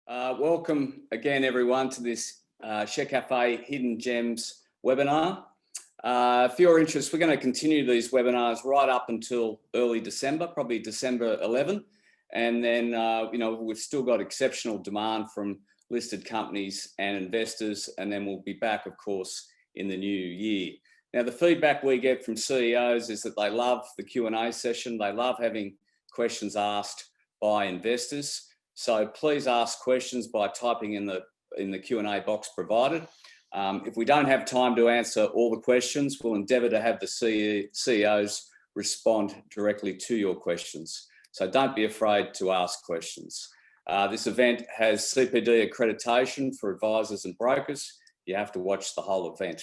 Welcome again, everyone, to this ShareCafe Hidden Gems webinar. For your interest, we're going to continue these webinars right up until early December, probably December 11. And then, we've still got exceptional demand from listed companies and investors. And then we'll be back, of course, in the new year. Now, the feedback we get from CEOs is that they love the Q&A session. They love having questions asked by investors. So please ask questions by typing in the Q&A box provided. If we don't have time to answer all the questions, we'll endeavour to have the CEOs respond directly to your questions. So don't be afraid to ask questions. This event has CPD accreditation for advisors and brokers. You have to watch the whole event.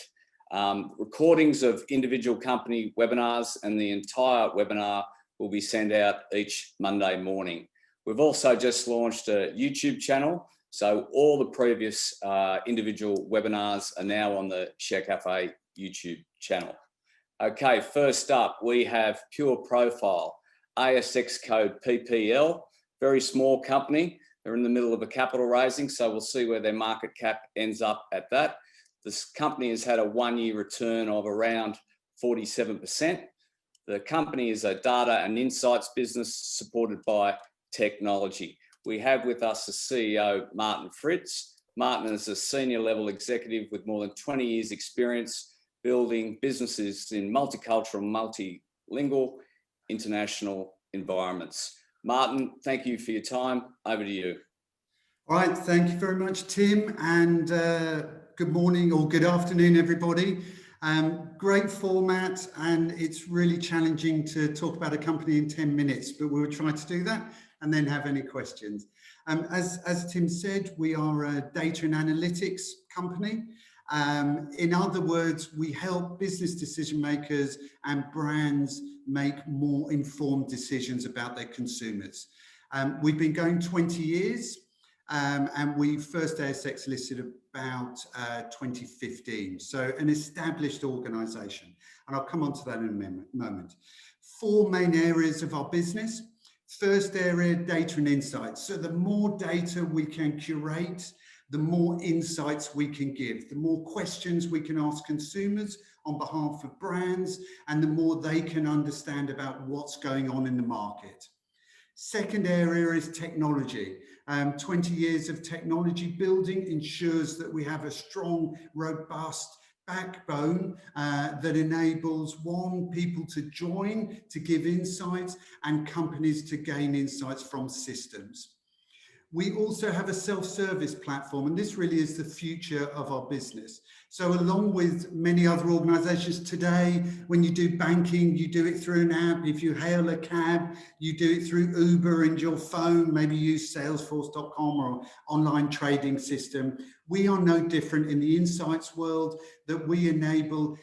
Recordings of individual company webinars and the entire webinar will be sent out each Monday morning. We've also just launched a YouTube channel, so all the previous individual webinars are now on the ShareCafe YouTube channel. Okay, first up, we have Pure Profile, ASX code PPL, very small company. They're in the middle of a capital raising, so we'll see where their market cap ends up at that. This company has had a one-year return of around 47%. The company is a data and insights business supported by technology. We have with us the CEO, Martin Fritz. Martin is a senior level executive with more than 20 years experience building businesses in multicultural, multilingual, international environments. Martin, thank you for your time. Over to you. All right, thank you very much, Tim, and good morning or good afternoon, everybody. Great format, and it's really challenging to talk about a company in 10 minutes, but we'll try to do that and then have any questions. As Tim said, we are a data and analytics company. In other words, we help business decision makers and brands make more informed decisions about their consumers. We've been going 20 years, and we first ASX listed about 2015, so an established organisation, and I'll come on to that in a moment. Four main areas of our business. First area, data and insights. So the more data we can curate, the more insights we can give, the more questions we can ask consumers on behalf of brands, and the more they can understand about what's going on in the market. Second area is technology. 20 years of technology building ensures that we have a strong, robust backbone that enables people to join, to give insights, and companies to gain insights from systems. We also have a self-service platform, and this really is the future of our business. So along with many other organizations today, when you do banking, you do it through an app. If you hail a cab, you do it through Uber and your phone, maybe use salesforce.com or online trading system. We are no different in the insights world, that we enable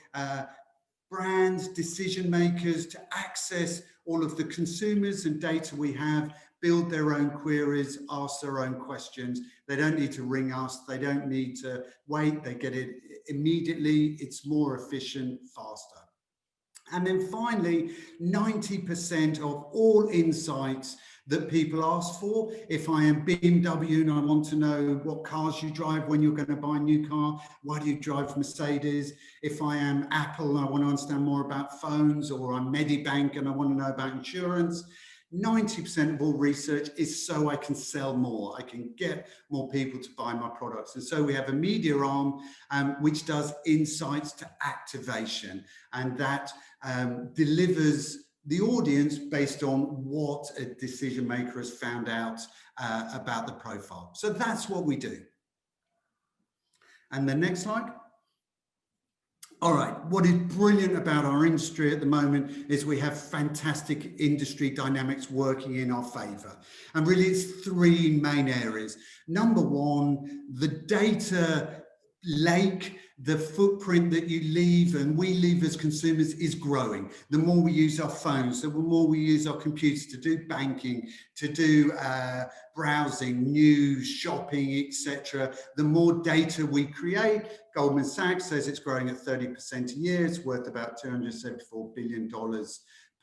brands, decision makers to access all of the consumers and data we have, build their own queries, ask their own questions. They don't need to ring us. They don't need to wait. They get it immediately. It's more efficient, faster. And then finally, 90% of all insights that people ask for, if I am BMW and I want to know what cars you drive when you're going to buy a new car, why do you drive Mercedes? If I am Apple and I want to understand more about phones, or I'm Medibank and I want to know about insurance, 90% of all research is so I can sell more. I can get more people to buy my products. And so we have a media arm which does insights to activation, and that delivers the audience based on what a decision maker has found out about the profile. So that's what we do. And the next slide. All right, what is brilliant about our industry at the moment is we have fantastic industry dynamics working in our favor. And really it's three main areas. Number one, the data lake, the footprint that you leave and we leave as consumers is growing. The more we use our phones, the more we use our computers to do banking, to do browsing, news, shopping, etc., the more data we create. Goldman Sachs says it's growing at 30% a year. It's worth about $274 billion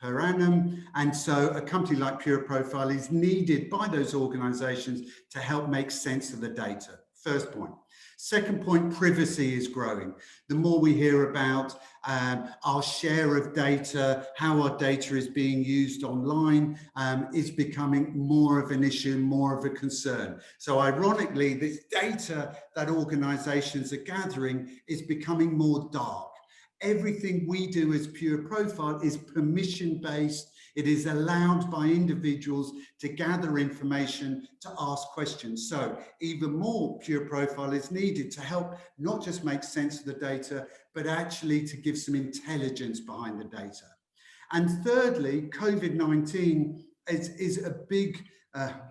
per annum. And so a company like Pure Profile is needed by those organizations to help make sense of the data. First point. Second point, privacy is growing. The more we hear about our share of data, how our data is being used online, is becoming more of an issue, more of a concern. So ironically, this data that organizations are gathering is becoming more dark. Everything we do as Pure Profile is permission-based. It is allowed by individuals to gather information, to ask questions. So even more Pure Profile is needed to help not just make sense of the data, but actually to give some intelligence behind the data. And thirdly, COVID-19 is a big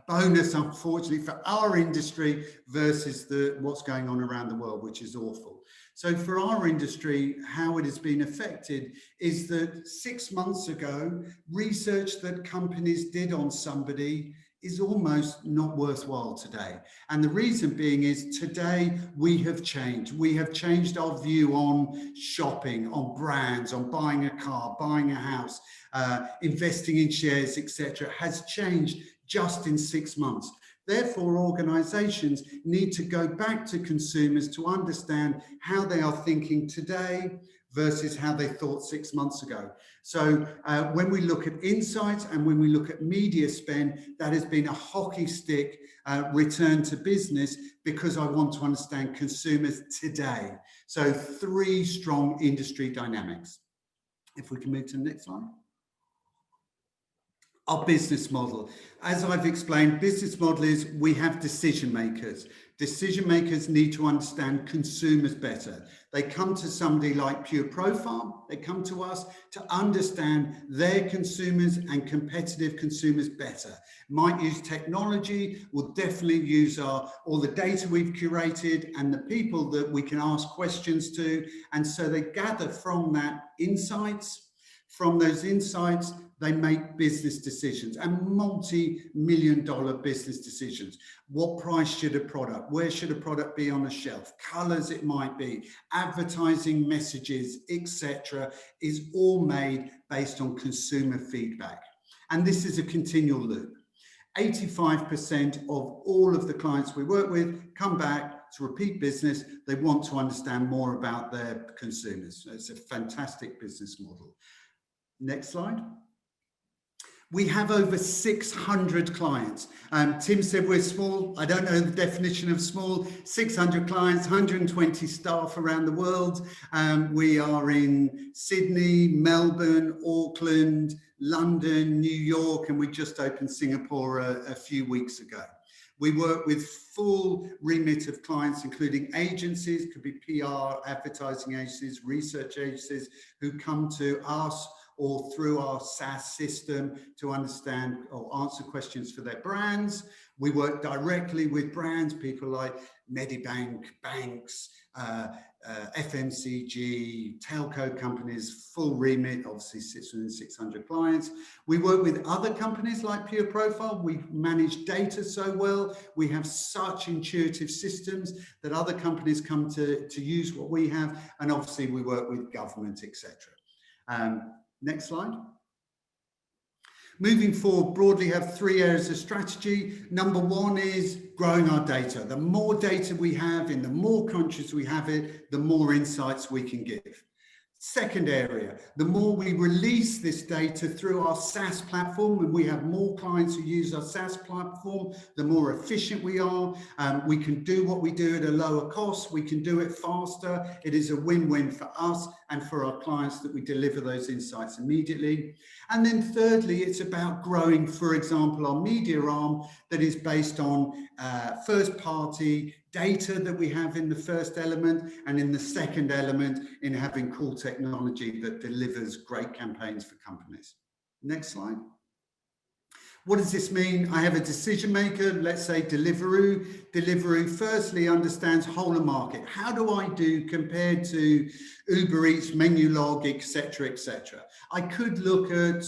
bonus, unfortunately, for our industry versus what's going on around the world, which is awful. So for our industry, how it has been affected is that 6 months ago, research that companies did on somebody is almost not worthwhile today. And the reason being is today we have changed. We have changed our view on shopping, on brands, on buying a car, buying a house, investing in shares, etc. has changed just in 6 months. Therefore, organizations need to go back to consumers to understand how they are thinking today versus how they thought 6 months ago. So when we look at insights and when we look at media spend, that has been a hockey stick return to business because I want to understand consumers today. So 3 strong industry dynamics. If we can move to the next slide. Our business model. As I've explained, business model is we have decision makers. Decision makers need to understand consumers better. They come to somebody like Pure Profile, they come to us to understand their consumers and competitive consumers better. Might use technology, we'll definitely use all the data we've curated and the people that we can ask questions to. And so they gather from that insights. From those insights, they make business decisions and multi-million-dollar business decisions. What price should a product? Where should a product be on a shelf? Colors it might be, advertising messages, etc. is all made based on consumer feedback. And this is a continual loop. 85% of all of the clients we work with come back to repeat business. They want to understand more about their consumers. So it's a fantastic business model. Next slide. We have over 600 clients. Tim said we're small. I don't know the definition of small. 600 clients, 120 staff around the world. We are in Sydney, Melbourne, Auckland, London, New York, and we just opened Singapore a few weeks ago. We work with full remit of clients, including agencies, could be PR, advertising agencies, research agencies, who come to us or through our SaaS system to understand or answer questions for their brands. We work directly with brands, people like Medibank, banks, FMCG, telco companies, full remit, obviously sits within 600 clients. We work with other companies like Pure Profile. We manage data so well. We have such intuitive systems that other companies come to use what we have. And obviously we work with government, etc. Next slide. Moving forward, broadly have 3 areas of strategy. Number 1 is growing our data. The more data we have in the more countries we have it, the more insights we can give. Second area, the more we release this data through our SaaS platform, and we have more clients who use our SaaS platform, the more efficient we are. We can do what we do at a lower cost. We can do it faster. It is a win-win for us and for our clients that we deliver those insights immediately. And then thirdly, it's about growing, for example, our media arm that is based on first-party data that we have in the first element, and in the second element in having cool technology that delivers great campaigns for companies. Next slide. What does this mean? I have a decision maker, let's say Deliveroo. Deliveroo firstly understands whole of market. How do I do compared to Uber Eats, Menulog, etc., etc. I could look at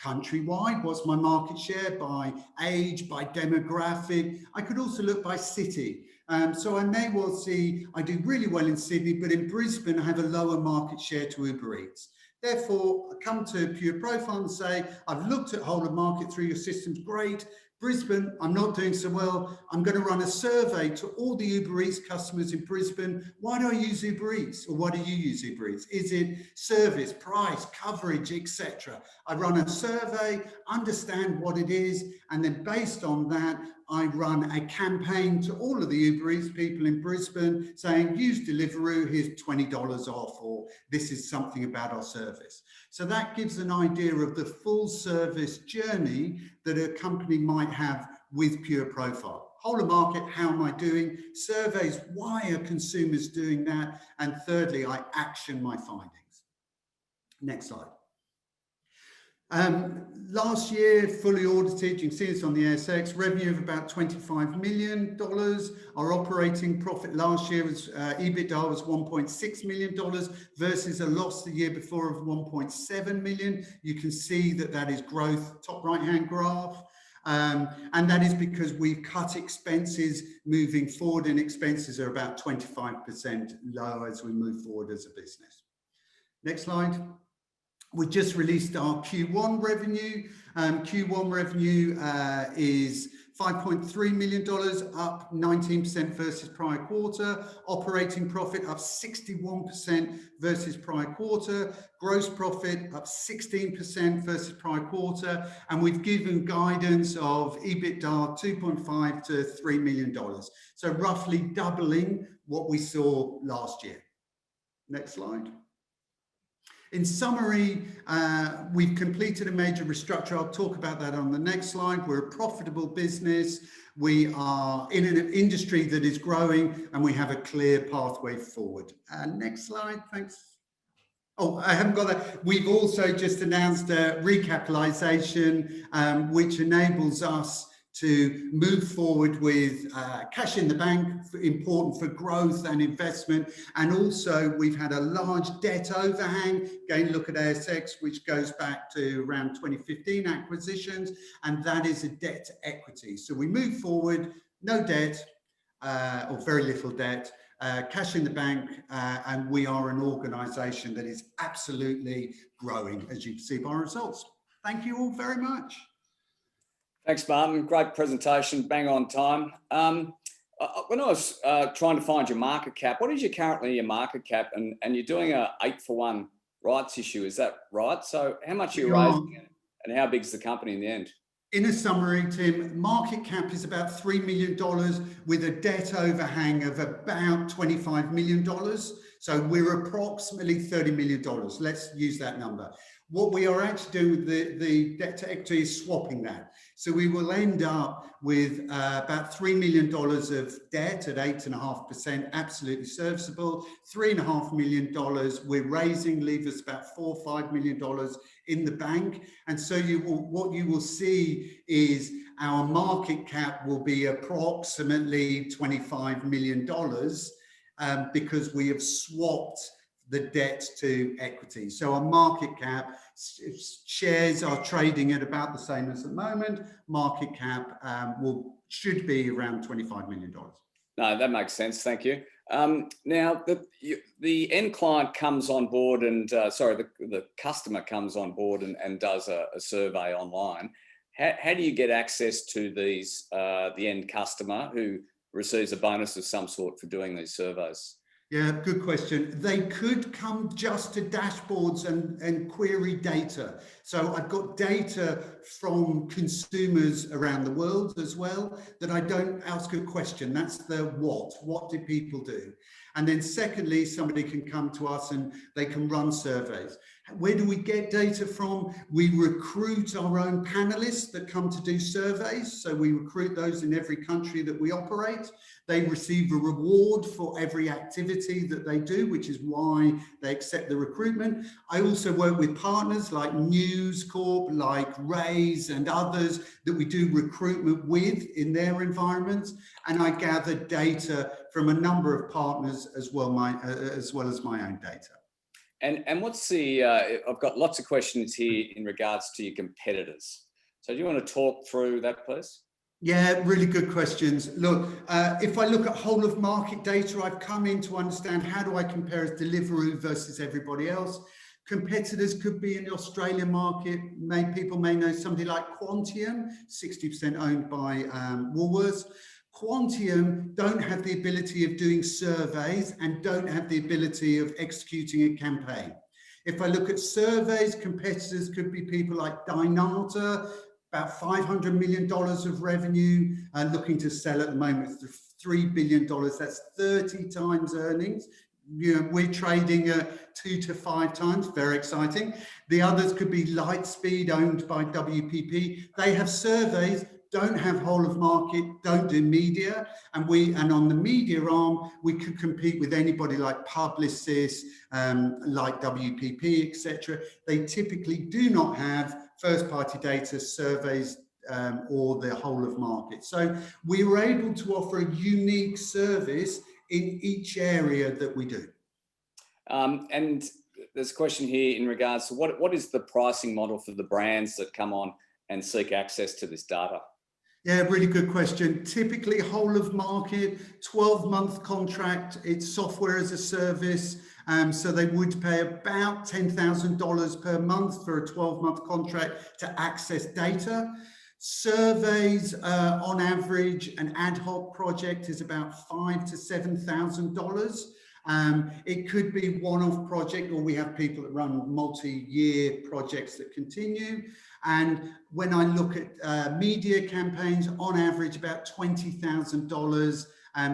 countrywide, what's my market share by age, by demographic. I could also look by city. So I may well see I do really well in Sydney, but in Brisbane I have a lower market share to Uber Eats. Therefore, I come to Pure Profile and say, I've looked at whole of market through your systems, great. Brisbane, I'm not doing so well. I'm going to run a survey to all the Uber Eats customers in Brisbane. Why do I use Uber Eats? Or why do you use Uber Eats? Is it service, price, coverage, etc.? I run a survey, understand what it is, and then based on that, I run a campaign to all of the Uber Eats people in Brisbane saying, use Deliveroo, here's $20 off, or this is something about our service. So that gives an idea of the full service journey that a company might have with Pure Profile. Whole of market, how am I doing? Surveys, why are consumers doing that? And thirdly, I action my findings. Next slide. Last year, fully audited, you can see this on the ASX, revenue of about $25 million. Our operating profit last year was, EBITDA was $1.6 million versus a loss the year before of $1.7 million. You can see that that is growth, top right-hand graph. And that is because we've cut expenses moving forward, and expenses are about 25% lower as we move forward as a business. Next slide. We just released our Q1 revenue. Q1 revenue is $5.3 million, up 19% versus prior quarter. Operating profit up 61% versus prior quarter. Gross profit up 16% versus prior quarter. And we've given guidance of EBITDA $2.5 to $3 million. So roughly doubling what we saw last year. Next slide. In summary, we've completed a major restructure. I'll talk about that on the next slide. We're a profitable business. We are in an industry that is growing, and we have a clear pathway forward. Next slide, thanks. Oh, I haven't got that. We've also just announced a recapitalization, which enables us to move forward with cash in the bank, important for growth and investment. And also we've had a large debt overhang. Again, look at ASX, which goes back to around 2015 acquisitions, and that is a debt to equity. So we move forward, no debt, or very little debt, cash in the bank, and we are an organization that is absolutely growing, as you can see by our results. Thank you all very much. Thanks, Martin. Great presentation, bang on time. When I was trying to find your market cap, what is currently your market cap? And you're doing a 8-for-1 rights issue, is that right? So how much are you raising and how big is the company in the end? In a summary, Tim, market cap is about $3 million with a debt overhang of about $25 million. So we're approximately $30 million. Let's use that number. What we are actually doing with the debt to equity is swapping that. So we will end up with about $3 million of debt at 8.5%, absolutely serviceable. $3.5 million we're raising, leave us about $4 or $5 million in the bank. And so what you will see is our market cap will be approximately $25 million because we have swapped the debt to equity. So our market cap, shares are trading at about the same as the moment. Market cap should be around $25 million. No, that makes sense. Thank you. Now, the end client comes on board and, the customer comes on board and does a survey online. How do you get access to these, the end customer who receives a bonus of some sort for doing these surveys? Yeah, good question. They could come just to dashboards and query data. So I've got data from consumers around the world as well that I don't ask a question. That's the what. What do people do? And then secondly, somebody can come to us and they can run surveys. Where do we get data from? We recruit our own panelists that come to do surveys. So we recruit those in every country that we operate. They receive a reward for every activity that they do, which is why they accept the recruitment. I also work with partners like News Corp, like Raise and others that we do recruitment with in their environments. And I gather data from a number of partners as well as my own data. And what's the, I've got lots of questions here in regards to your competitors. So do you want to talk through that, please? Yeah, really good questions. Look, if I look at whole of market data, I've come in to understand how do I compare as Deliveroo versus everybody else. Competitors could be in the Australian market. People may know somebody like Quantium, 60% owned by Woolworths. Quantium don't have the ability of doing surveys and don't have the ability of executing a campaign. If I look at surveys, competitors could be people like Dynata, about $500 million of revenue, looking to sell at the moment for $3 billion. That's 30 times earnings. You know, we're trading at 2 to 5 times, very exciting. The others could be Lightspeed, owned by WPP. They have surveys, don't have whole of market, don't do media, and on the media arm, we could compete with anybody like Publicis, like WPP, etc. They typically do not have first-party data, surveys, or the whole of market. So we were able to offer a unique service in each area that we do. And there's a question here in regards to what is the pricing model for the brands that come on and seek access to this data? Yeah, really good question. Typically whole of market, 12-month contract, it's software as a service. So they would pay about $10,000 per month for a 12-month contract to access data. Surveys, on average, an ad hoc project is about $5,000 to $7,000. It could be one-off project, or we have people that run multi-year projects that continue. And when I look at media campaigns, on average, about $20,000,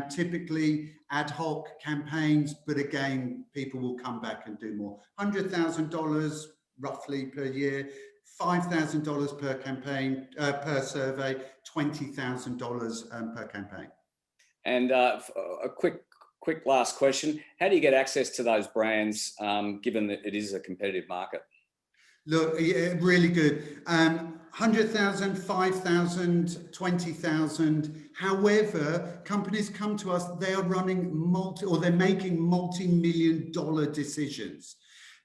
typically ad hoc campaigns, but again, people will come back and do more. $100,000 roughly per year, $5,000 per campaign, per survey, $20,000 per campaign. And a quick last question. How do you get access to those brands, given that it is a competitive market? Look, yeah, really good. 100,000, 5,000, 20,000. However, companies come to us, they are running they're making multi-million-dollar decisions.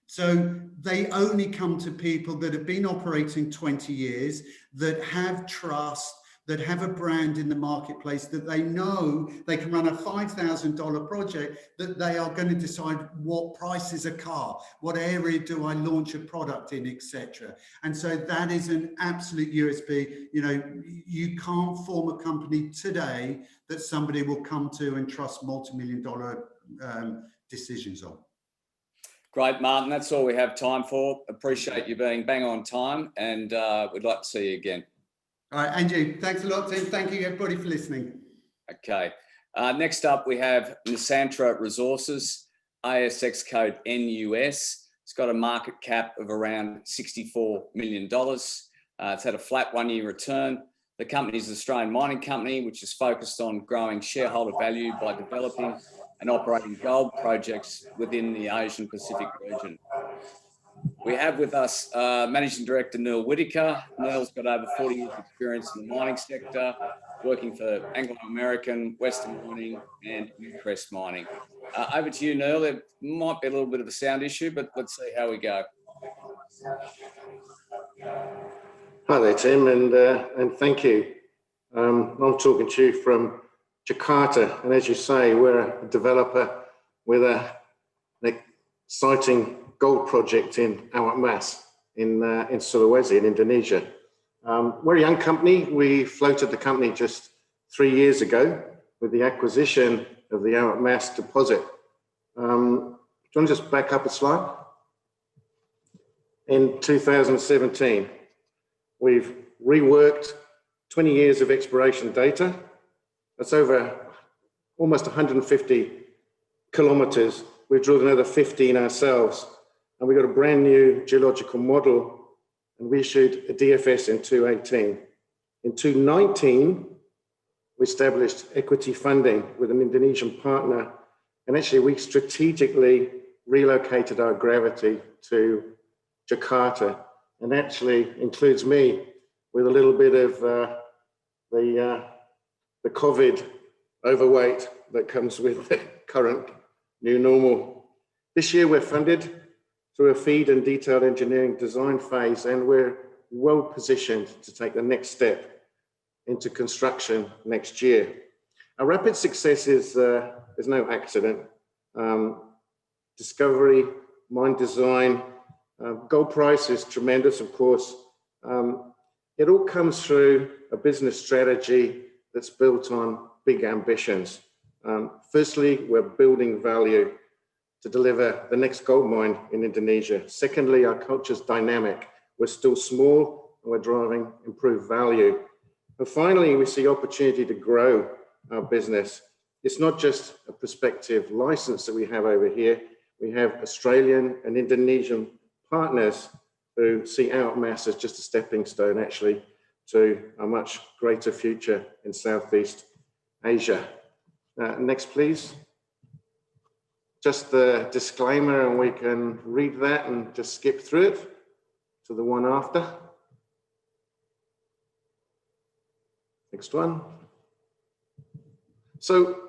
So they only come to people that have been operating 20 years, that have trust, that have a brand in the marketplace, that they know they can run a $5,000 project, that they are going to decide what price is a car, what area do I launch a product in, etc. And so that is an absolute USP. You know, you can't form a company today that somebody will come to and trust multi-million-dollar decisions on. Great, Martin. That's all we have time for. Appreciate you being bang on time, and we'd like to see you again. All right, Andrew, thanks a lot, Tim. Thank you, everybody, for listening. Okay. Next up, we have Nisantra Resources, ASX code NUS. It's got a market cap of around $64 million. It's had a flat one-year return. The company is an Australian mining company, which is focused on growing shareholder value by developing and operating gold projects within the Asian Pacific region. We have with us Managing Director Neil Whittaker. Neil's got over 40 years experience in the mining sector, working for Anglo American, Western Mining and Newcrest Mining. Over to you, Neil. There might be a little bit of a sound issue, but let's see how we go. Hi there, Tim, and thank you. I'm talking to you from Jakarta, and as you say, we're a developer with an exciting gold project in Awak Mas in Sulawesi in Indonesia. We're a young company. We floated the company just 3 years ago with the acquisition of the Awak Mas deposit. Do you want to just back up a slide? In 2017, we've reworked 20 years of exploration data. That's over almost 150 kilometers. We've drilled another 15 ourselves, and we got a brand new geological model, and we issued a DFS in 2018. In 2019, we established equity funding with an Indonesian partner, and actually we strategically relocated our gravity to Jakarta, and actually includes me with a little bit of the COVID overweight that comes with the current new normal. This year we're funded through a FEED and detailed engineering design phase, and we're well positioned to take the next step into construction next year. Our rapid success is no accident. Discovery, mine design, Gold price is tremendous, of course. It all comes through a business strategy that's built on big ambitions. Firstly, we're building value to deliver the next gold mine in Indonesia. Secondly, our culture's dynamic. We're still small and we're driving improved value. And finally, we see opportunity to grow our business. It's not just a prospective license that we have over here. We have Australian and Indonesian partners who see Outmass as just a stepping stone, actually, to a much greater future in Southeast Asia. Next, please. Just the disclaimer, and we can read that and just skip through it to the one after. Next one. So,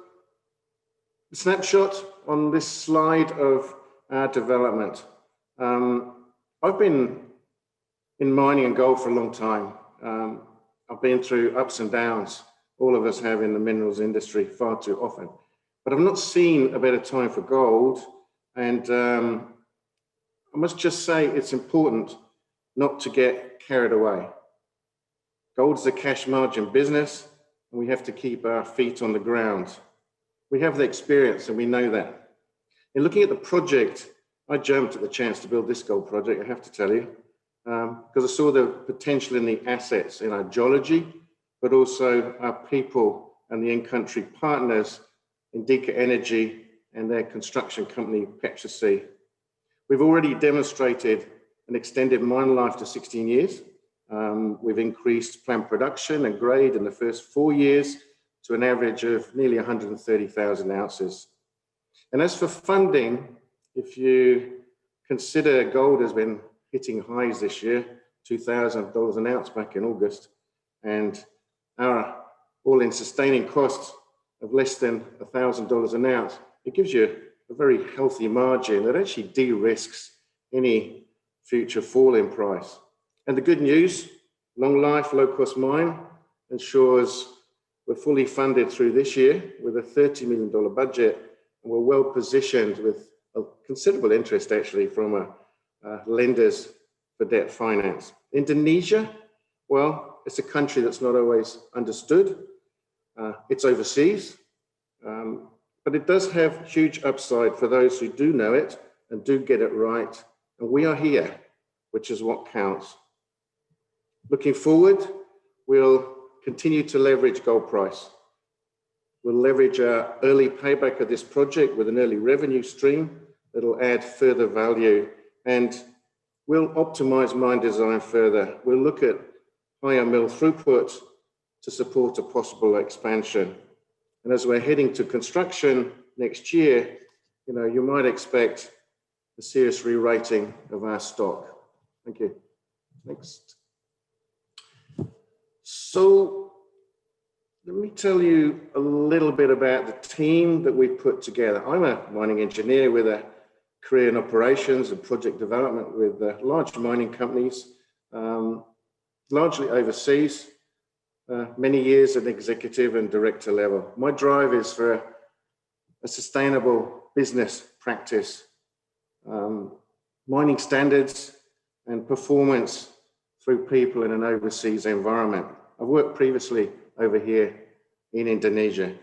a snapshot on this slide of our development. I've been in mining and gold for a long time. I've been through ups and downs. All of us have in the minerals industry far too often. But I've not seen a better time for gold. And I must just say it's important not to get carried away. Gold's a cash margin business, and we have to keep our feet on the ground. We have the experience and we know that. In looking at the project, I jumped at the chance to build this gold project, I have to tell you, because I saw the potential in the assets, in our geology, but also our people and the in-country partners Indica Energy and their construction company, Petrosea. We've already demonstrated an extended mine life to 16 years. We've increased plant production and grade in the first 4 years to an average of nearly 130,000 ounces. And as for funding, if you consider gold has been hitting highs this year, $2,000 an ounce back in August, and our all-in sustaining costs of less than $1,000 an ounce, it gives you a very healthy margin that actually de-risks any future fall in price. And the good news, long life, low cost mine ensures we're fully funded through this year with a $30 million budget, and we're well positioned with a considerable interest actually from lenders for debt finance. Indonesia, well, it's a country that's not always understood. It's overseas, but it does have huge upside for those who do know it and do get it right. And we are here, which is what counts. Looking forward, we'll continue to leverage gold price. We'll leverage our early payback of this project with an early revenue stream that'll add further value, and we'll optimize mine design further. We'll look at higher mill throughput to support a possible expansion. And as we're heading to construction next year, you might expect a serious re-rating of our stock. Thank you. Next. So let me tell you a little bit about the team that we put together. I'm a mining engineer with a career in operations and project development with large mining companies, largely overseas, many years at executive and director level. My drive is for a sustainable business practice, mining standards and performance through people in an overseas environment. I've worked previously over here in Indonesia,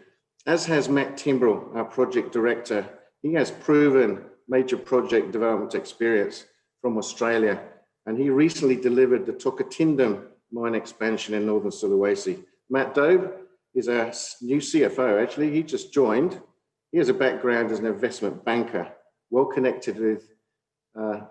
as has Matt Timbrell, our project director. He has proven major project development experience from Australia, and he recently delivered the Tokatindam mine expansion in northern Sulawesi. Matt Dobe is our new CFO, actually. He just joined. He has a background as an investment banker, well connected with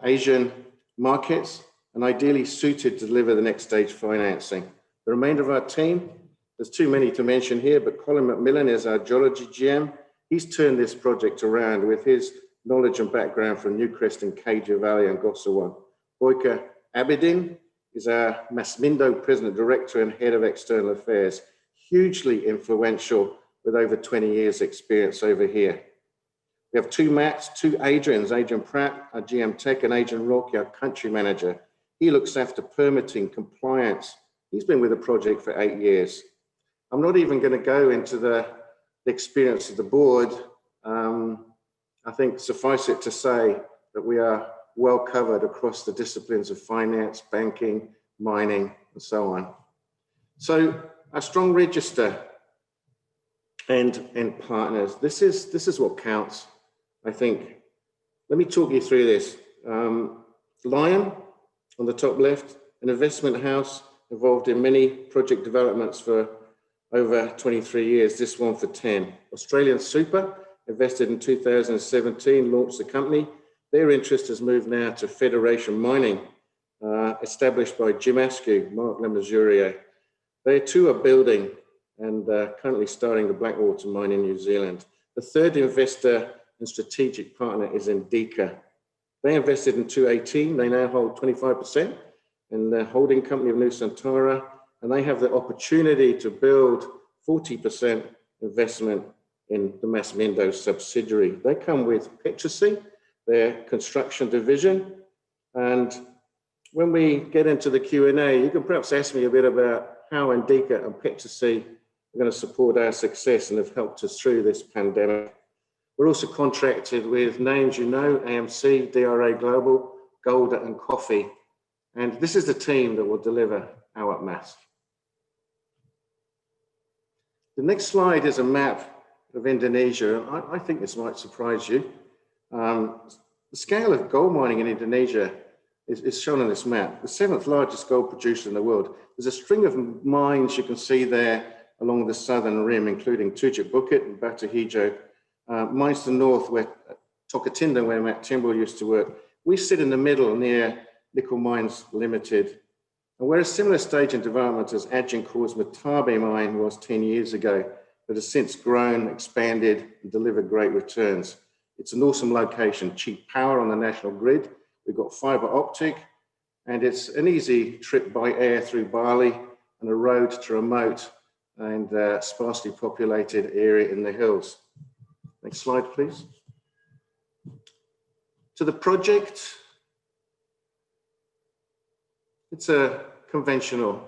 Asian markets, and ideally suited to deliver the next stage financing. The remainder of our team, there's too many to mention here, but Colin McMillan is our geology GM. He's turned this project around with his knowledge and background from Newcrest and Kaja Valley and Gossawan. Boyka Abedin is our Masmindo President Director and Head of External Affairs, hugely influential with over 20 years experience over here. We have two Matts, two Adrians, Adrian Pratt, our GM Tech, and Adrian Rocky, our Country Manager. He looks after permitting, compliance. He's been with the project for 8 years. I'm not even going to go into the experience of the board. I think suffice it to say that we are well covered across the disciplines of finance, banking, mining, and so on. So a strong register and partners. This is what counts, I think. Let me talk you through this. Lion on the top left, an investment house involved in many project developments for over 23 years, this one for 10. Australian Super invested in 2017, launched the company. Their interest has moved now to Federation Mining, established by Jim Askew, Mark Lemazurier. They too are building and currently starting the Blackwater mine in New Zealand. The third investor and strategic partner is Indica. They invested in 2018, they now hold 25% in the holding company of Nusantara, and they have the opportunity to build 40% investment in the Masmindo subsidiary. They come with Petrosy, their construction division, and when we get into the Q&A, you can perhaps ask me a bit about how Indica and Petrosy are going to support our success and have helped us through this pandemic. We're also contracted with names you know, AMC, DRA Global, Golder and Coffee, and this is the team that will deliver our mass. The next slide is a map of Indonesia. I think this might surprise you. The scale of gold mining in Indonesia is shown on this map. The 7th largest gold producer in the world. There's a string of mines you can see there along the southern rim, including Tujuh Bukit and Batu Hijau. Mines to the north, where Tokatinda, where Matt Timbrell used to work. We sit in the middle near Nickel Mines Limited. And we're a similar stage in development as Agincore's Matabe mine was 10 years ago, but has since grown, expanded, and delivered great returns. It's an awesome location, cheap power on the national grid. We've got fiber optic, and it's an easy trip by air through Bali and a road to remote and sparsely populated area in the hills. Next slide, please. To the project. It's a conventional,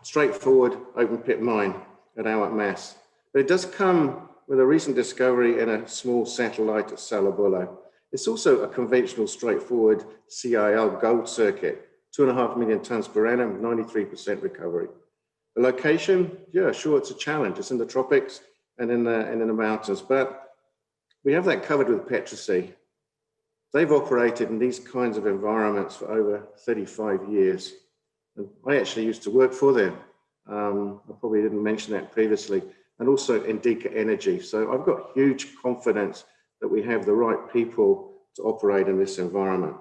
straightforward open pit mine at Awak Mas, but it does come with a recent discovery in a small satellite at Salabullo. It's also a conventional, straightforward CIL gold circuit, 2.5 million tons per annum, 93% recovery. The location, yeah, sure, it's a challenge. It's in the tropics and in the mountains, but we have that covered with Petrosy. They've operated in these kinds of environments for over 35 years. And I actually used to work for them. I probably didn't mention that previously, and also Indica Energy. So I've got huge confidence that we have the right people to operate in this environment.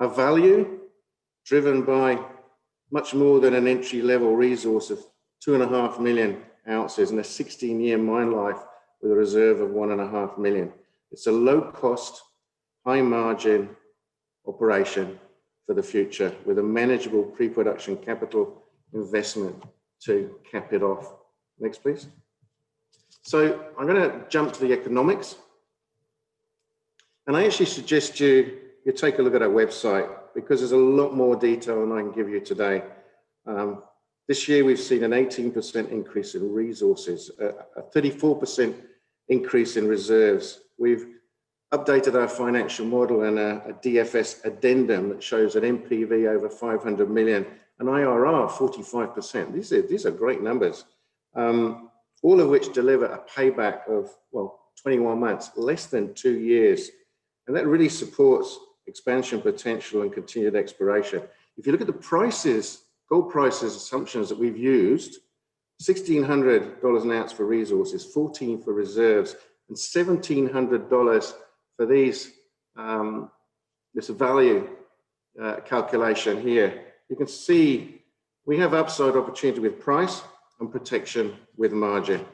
Our value, driven by much more than an entry-level resource of 2.5 million ounces and a 16-year mine life with a reserve of 1.5 million. It's a low-cost, high-margin operation for the future with a manageable pre-production capital investment to cap it off. Next, please. So I'm going to jump to the economics. And I actually suggest you take a look at our website because there's a lot more detail than I can give you today. This year, we've seen an 18% increase in resources, a 34% increase in reserves. We've updated our financial model and a DFS addendum that shows an NPV over 500 million, an IRR 45%. These are great numbers, all of which deliver a payback of, well, 21 months, less than 2 years. And that really supports expansion potential and continued exploration. If you look at the prices, gold prices assumptions that we've used, $1,600 an ounce for resources, $14 for reserves, and $1,700 for these, this value calculation here. You can see we have upside opportunity with price and protection with margin.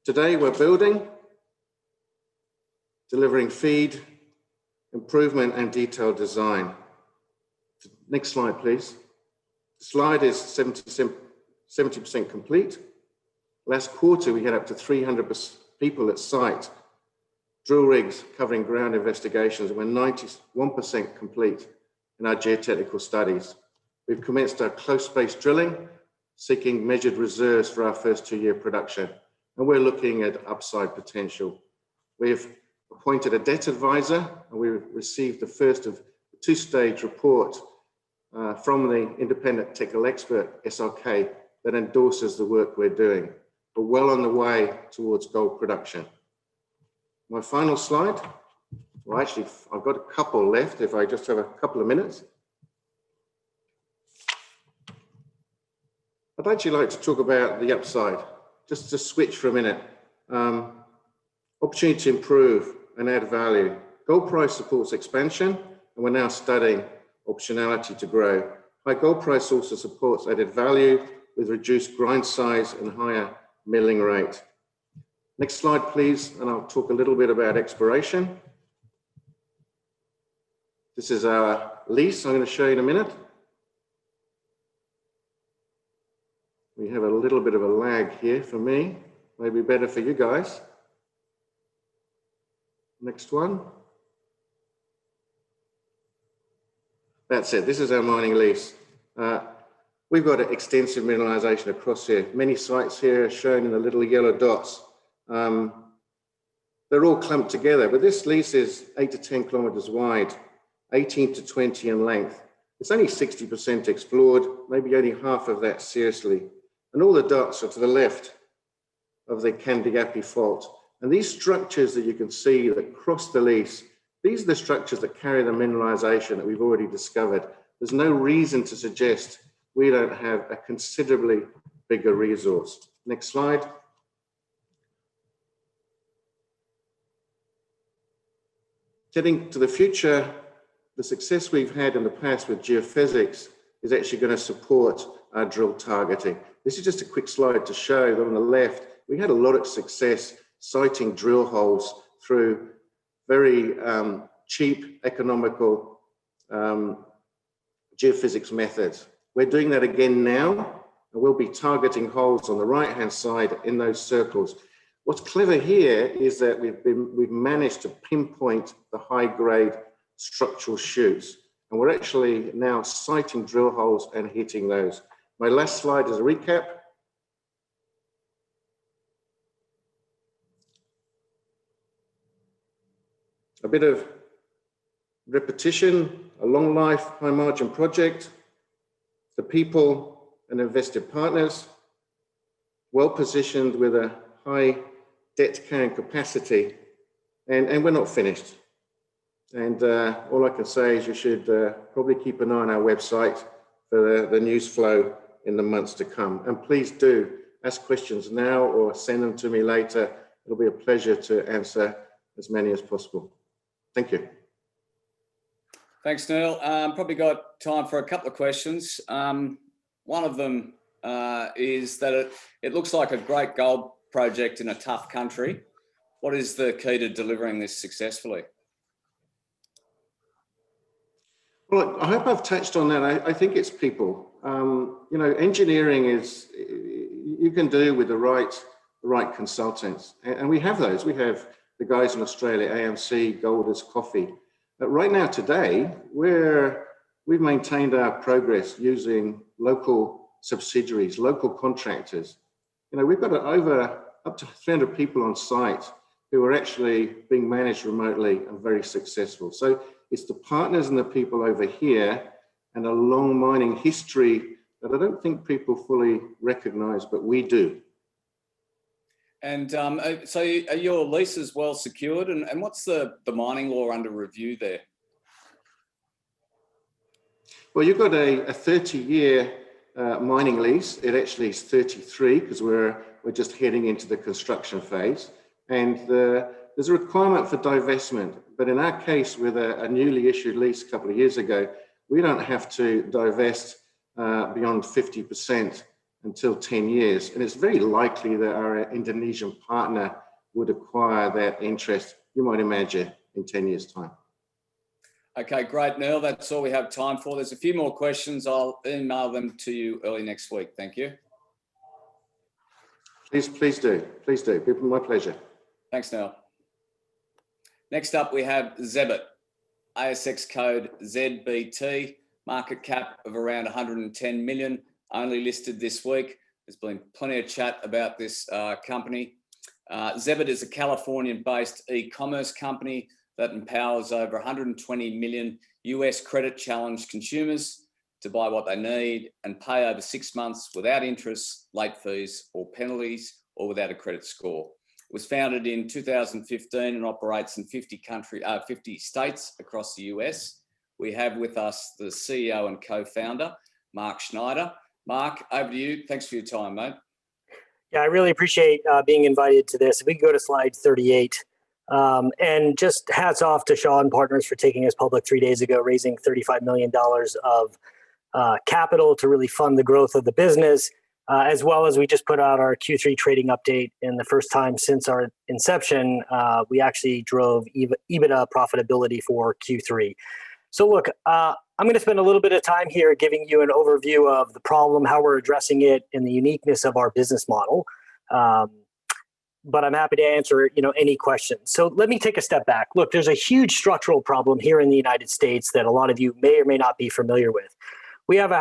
Today we're building, delivering feed, improvement and detailed design. Next slide, please. The slide is 70% complete. Last quarter, we had up to 300 people at site, drill rigs covering ground investigations, and we're 91% complete in our geotechnical studies. We've commenced our close space drilling, seeking measured reserves for our first 2-year production, and we're looking at upside potential. We've appointed a debt advisor, and we received the first of the two-stage report from the independent technical expert, SRK, that endorses the work we're doing. We're well on the way towards gold production. My final slide. Well, actually, I've got a couple left, if I just have a couple of minutes. I'd actually like to talk about the upside, just to switch for a minute. Opportunity to improve and add value. Gold price supports expansion, and we're now studying optionality to grow. High gold price also supports added value with reduced grind size and higher milling rate. Next slide, please, and I'll talk a little bit about exploration. This is our lease I'm going to show you in a minute. We have a little bit of a lag here for me, maybe better for you guys. Next one. That's it, this is our mining lease. We've got extensive mineralization across here. Many sites here are shown in the little yellow dots. They're all clumped together, but this lease is 8 to 10 kilometers wide, 18 to 20 in length. It's only 60% explored, maybe only half of that seriously. And all the dots are to the left of the Candiapi fault. And these structures that you can see that cross the lease, these are the structures that carry the mineralization that we've already discovered. There's no reason to suggest we don't have a considerably bigger resource. Next slide. Getting to the future, the success we've had in the past with geophysics is actually going to support our drill targeting. This is just a quick slide to show that on the left, we had a lot of success sighting drill holes through very cheap, economical geophysics methods. We're doing that again now, and we'll be targeting holes on the right-hand side in those circles. What's clever here is that we've managed to pinpoint the high-grade structural shoots, and we're actually now sighting drill holes and hitting those. My last slide is a recap. A bit of repetition, a long life, high margin project. The people and invested partners, well positioned with a high debt carrying capacity, and we're not finished. And all I can say is you should probably keep an eye on our website for the news flow in the months to come. And please do ask questions now or send them to me later. It'll be a pleasure to answer as many as possible. Thank you. Thanks, Neil. Probably got time for a couple of questions. One of them is that it looks like a great gold project in a tough country. What is the key to delivering this successfully? Well, I hope I've touched on that. I think it's people. You know, engineering is, you can do with the right consultants. And we have those. We have the guys in Australia, AMC, Golders, Coffee. But right now, today, we've maintained our progress using local subsidiaries, local contractors. You know, we've got up to 300 people on site who are actually being managed remotely and very successful. So it's the partners and the people over here and a long mining history that I don't think people fully recognize, but we do. And so are your leases well secured? And what's the mining law under review there? Well, you've got a 30-year mining lease. It actually is 33 because we're just heading into the construction phase. And there's a requirement for divestment. But in our case, with a newly issued lease a couple of years ago, we don't have to divest beyond 50% until 10 years. And it's very likely that our Indonesian partner would acquire that interest, you might imagine, in 10 years' time. Okay, great, Neil. That's all we have time for. There's a few more questions. I'll email them to you early next week. Thank you. Please do. Please do. It'll be my pleasure. Thanks, Neil. Next up, we have Zebit, ASX code ZBT, market cap of around 110 million, only listed this week. There's been plenty of chat about this company. Zebit is a Californian-based e-commerce company that empowers over 120 million US credit-challenged consumers to buy what they need and pay over 6 months without interest, late fees or penalties, or without a credit score. It was founded in 2015 and operates in 50 states across the US. We have with us the CEO and co-founder, Mark Schneider. Mark, over to you. Thanks for your time, mate. Yeah, I really appreciate being invited to this. If we can go to slide 38. And just hats off to Shaw and Partners for taking us public 3 days ago, raising $35 million of capital to really fund the growth of the business, as well as we just put out our Q3 trading update. And the first time since our inception, we actually drove EBITDA profitability for Q3. So look, I'm going to spend a little bit of time here giving you an overview of the problem, how we're addressing it, and the uniqueness of our business model. But I'm happy to answer, any questions. So let me take a step back. Look, there's a huge structural problem here in the United States that a lot of you may or may not be familiar with. We have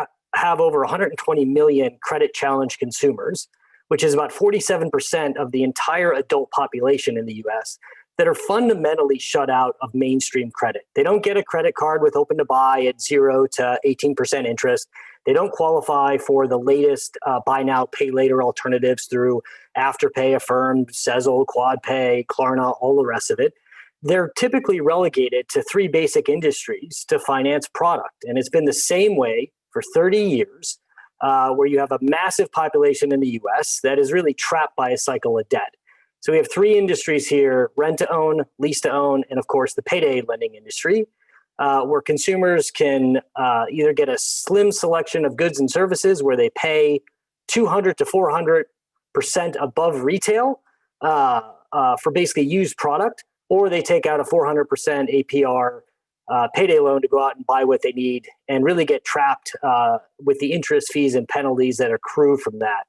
over 120 million credit challenged consumers, which is about 47% of the entire adult population in the US, that are fundamentally shut out of mainstream credit. They don't get a credit card with open to buy at 0 to 18% interest. They don't qualify for the latest buy now, pay later alternatives through Afterpay, Affirm, Sezzle, QuadPay, Klarna, all the rest of it. They're typically relegated to 3 basic industries to finance product. And it's been the same way for 30 years, where you have a massive population in the US that is really trapped by a cycle of debt. So we have 3 industries here: rent to own, lease to own, and of course the payday lending industry, where consumers can either get a slim selection of goods and services where they pay 200 to 400% above retail for basically used product, or they take out a 400% APR payday loan to go out and buy what they need and really get trapped with the interest, fees, and penalties that accrue from that.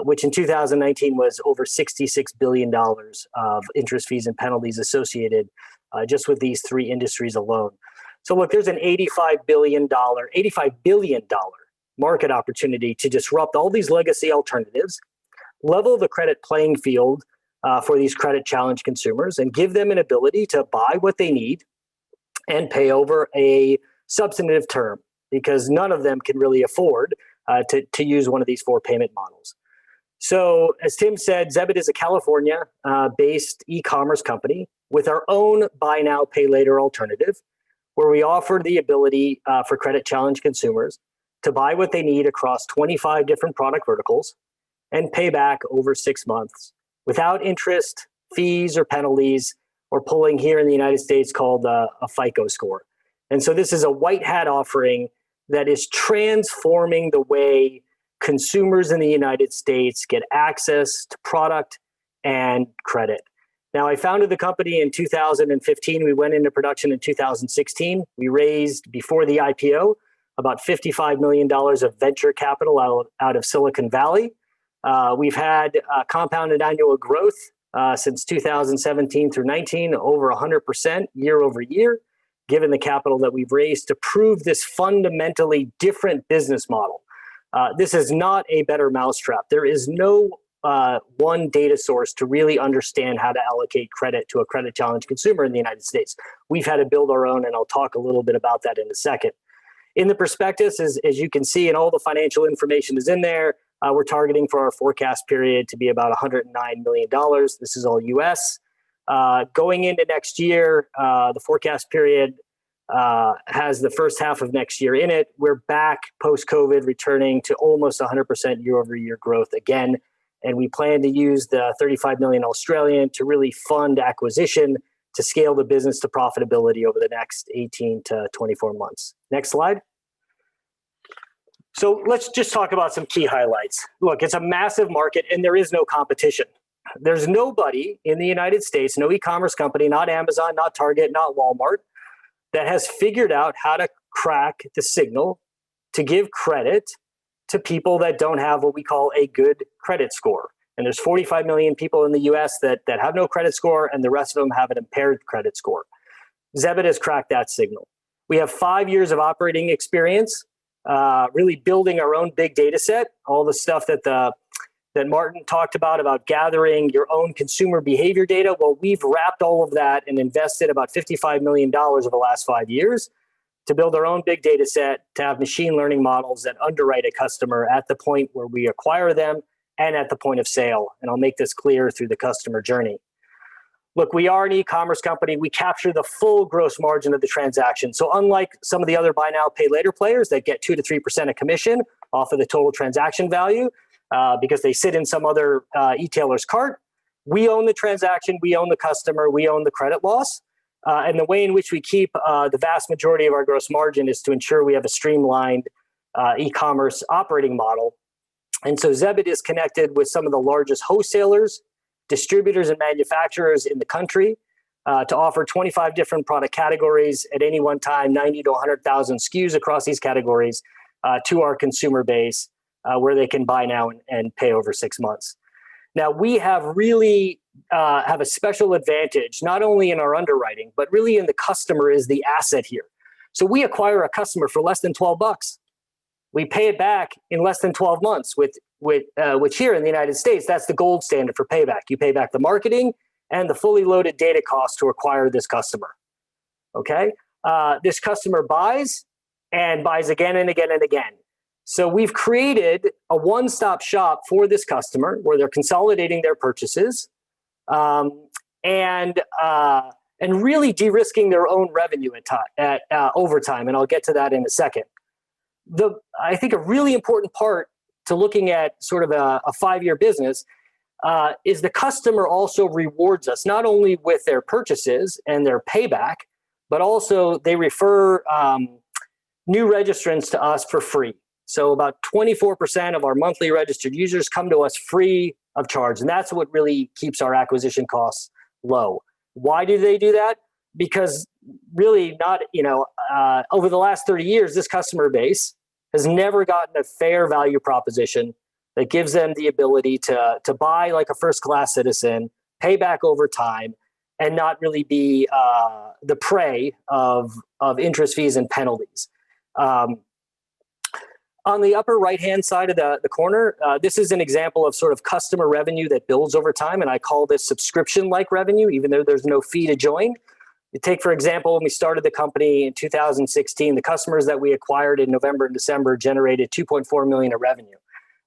Which in 2019 was over $66 billion of interest, fees, and penalties associated just with these 3 industries alone. So look, there's an $85 billion market opportunity to disrupt all these legacy alternatives, level the credit playing field for these credit challenged consumers, and give them an ability to buy what they need and pay over a substantive term, because none of them can really afford to use one of these 4 payment models. So as Tim said, Zebit is a California-based e-commerce company with our own buy now, pay later alternative, where we offer the ability for credit challenged consumers to buy what they need across 25 different product verticals and pay back over 6 months without interest, fees, or penalties, or pulling here in the United States called a FICO score. And so this is a white hat offering that is transforming the way consumers in the United States get access to product and credit. Now, I founded the company in 2015. We went into production in 2016. We raised, before the IPO, about $55 million of venture capital out of Silicon Valley. We've had compounded annual growth since 2017 through 19, over 100% year over year, given the capital that we've raised to prove this fundamentally different business model. This is not a better mousetrap. There is no one data source to really understand how to allocate credit to a credit challenged consumer in the United States. We've had to build our own, and I'll talk a little bit about that in a second. In the prospectus, as you can see, and all the financial information is in there, we're targeting for our forecast period to be about $109 million. This is all US. Going into next year, the forecast period has the first half of next year in it. We're back post-COVID, returning to almost 100% year-over-year growth again. And we plan to use the 35 million Australian to really fund acquisition to scale the business to profitability over the next 18 to 24 months. Next slide. So let's just talk about some key highlights. Look, it's a massive market and there is no competition. There's nobody in the United States, no e-commerce company, not Amazon, not Target, not Walmart, that has figured out how to crack the signal to give credit to people that don't have what we call a good credit score. And there's 45 million people in the US that have no credit score, and the rest of them have an impaired credit score. Zebit has cracked that signal. We have 5 years of operating experience, really building our own big data set, all the stuff that that Martin talked about gathering your own consumer behavior data. Well, we've wrapped all of that and invested about $55 million over the last 5 years to build our own big data set, to have machine learning models that underwrite a customer at the point where we acquire them and at the point of sale. And I'll make this clear through the customer journey. Look, we are an e-commerce company. We capture the full gross margin of the transaction. So unlike some of the other buy now, pay later players that get 2 to 3% of commission off of the total transaction value because they sit in some other e-tailer's cart, we own the transaction, we own the customer, we own the credit loss. And the way in which we keep the vast majority of our gross margin is to ensure we have a streamlined e-commerce operating model. And so Zebit is connected with some of the largest wholesalers, distributors, and manufacturers in the country to offer 25 different product categories at any one time, 90 to 100,000 SKUs across these categories to our consumer base where they can buy now and pay over 6 months. Now, we have really have a special advantage, not only in our underwriting, but really in the customer is the asset here. So we acquire a customer for less than $12. We pay it back in less than 12 months, which here in the United States, that's the gold standard for payback. You pay back the marketing and the fully loaded data cost to acquire this customer. Okay? This customer buys and buys again and again and again. So we've created a one-stop shop for this customer where they're consolidating their purchases and really de-risking their own revenue over time. And I'll get to that in a second. I think a really important part to looking at sort of a 5-year business is the customer also rewards us, not only with their purchases and their payback, but also they refer new registrants to us for free. So about 24% of our monthly registered users come to us free of charge. And that's what really keeps our acquisition costs low. Why do they do that? Because really over the last 30 years, this customer base has never gotten a fair value proposition that gives them the ability to buy like a first-class citizen, pay back over time, and not really be the prey of interest fees and penalties. On the upper right-hand side of the corner, this is an example of sort of customer revenue that builds over time, and I call this subscription-like revenue, even though there's no fee to join. You take, for example, when we started the company in 2016, the customers that we acquired in November and December generated $2.4 million of revenue.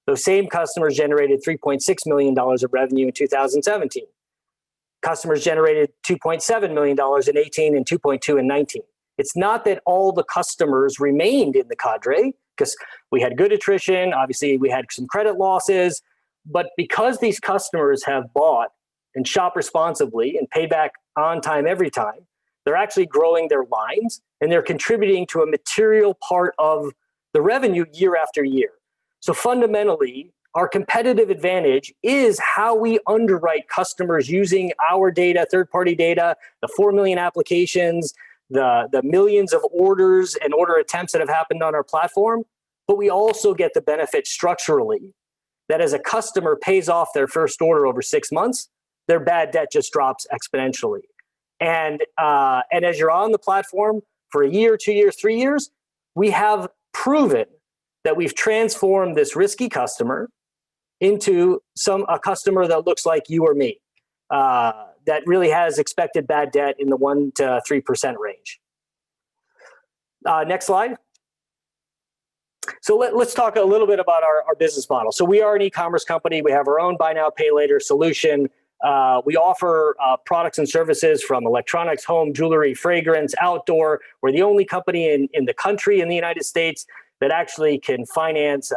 Those same customers generated $3.6 million of revenue in 2017. Customers generated $2.7 million in 18 and 2.2 in 19. It's not that all the customers remained in the cadre, because we had good attrition, obviously we had some credit losses, but because these customers have bought and shop responsibly and pay back on time every time, they're actually growing their lines and they're contributing to a material part of the revenue year after year. So fundamentally, our competitive advantage is how we underwrite customers using our data, third-party data, the 4 million applications, the millions of orders and order attempts that have happened on our platform. But we also get the benefit structurally that as a customer pays off their first order over 6 months, their bad debt just drops exponentially. And as you're on the platform for a year, 2 years, 3 years, we have proven that we've transformed this risky customer into a customer that looks like you or me, that really has expected bad debt in the 1 to 3% range. Next slide. So let's talk a little bit about our business model. So we are an e-commerce company. We have our own buy now, pay later solution. We offer products and services from electronics, home, jewelry, fragrance, outdoor. We're the only company in the country, in the United States, that actually can finance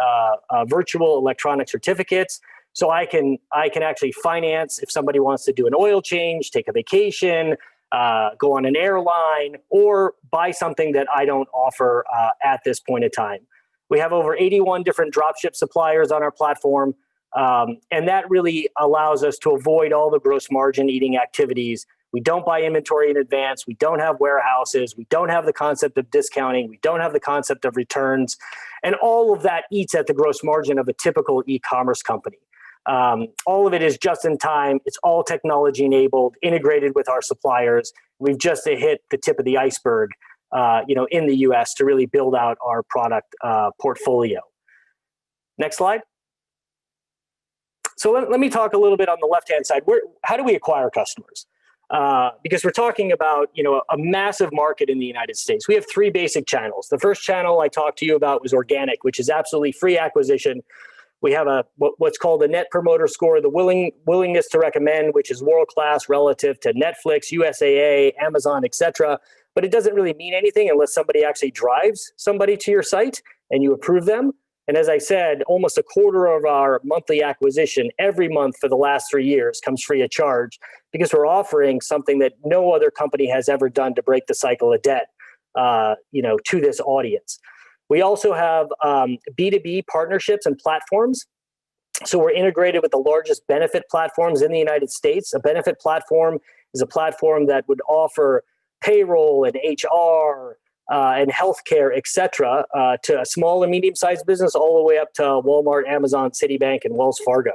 virtual electronic certificates. So I can actually finance if somebody wants to do an oil change, take a vacation, go on an airline, or buy something that I don't offer at this point in time. We have over 81 different dropship suppliers on our platform, and that really allows us to avoid all the gross margin eating activities. We don't buy inventory in advance. We don't have warehouses. We don't have the concept of discounting. We don't have the concept of returns. And all of that eats at the gross margin of a typical e-commerce company. All of it is just in time. It's all technology enabled, integrated with our suppliers. We've just hit the tip of the iceberg, in the US to really build out our product portfolio. Next slide. So let me talk a little bit on the left-hand side. How do we acquire customers? Because we're talking about, a massive market in the United States. We have three basic channels. The first channel I talked to you about was organic, which is absolutely free acquisition. We have what's called a Net Promoter Score, the willingness to recommend, which is world-class relative to Netflix, USAA, Amazon, etc. But it doesn't really mean anything unless somebody actually drives somebody to your site and you approve them. And as I said, almost a quarter of our monthly acquisition every month for the last 3 years comes free of charge because we're offering something that no other company has ever done to break the cycle of debt, to this audience. We also have B2B partnerships and platforms. So we're integrated with the largest benefit platforms in the United States. A benefit platform is a platform that would offer payroll and HR, and healthcare, et cetera, to a small and medium-sized business all the way up to Walmart, Amazon, Citibank, and Wells Fargo.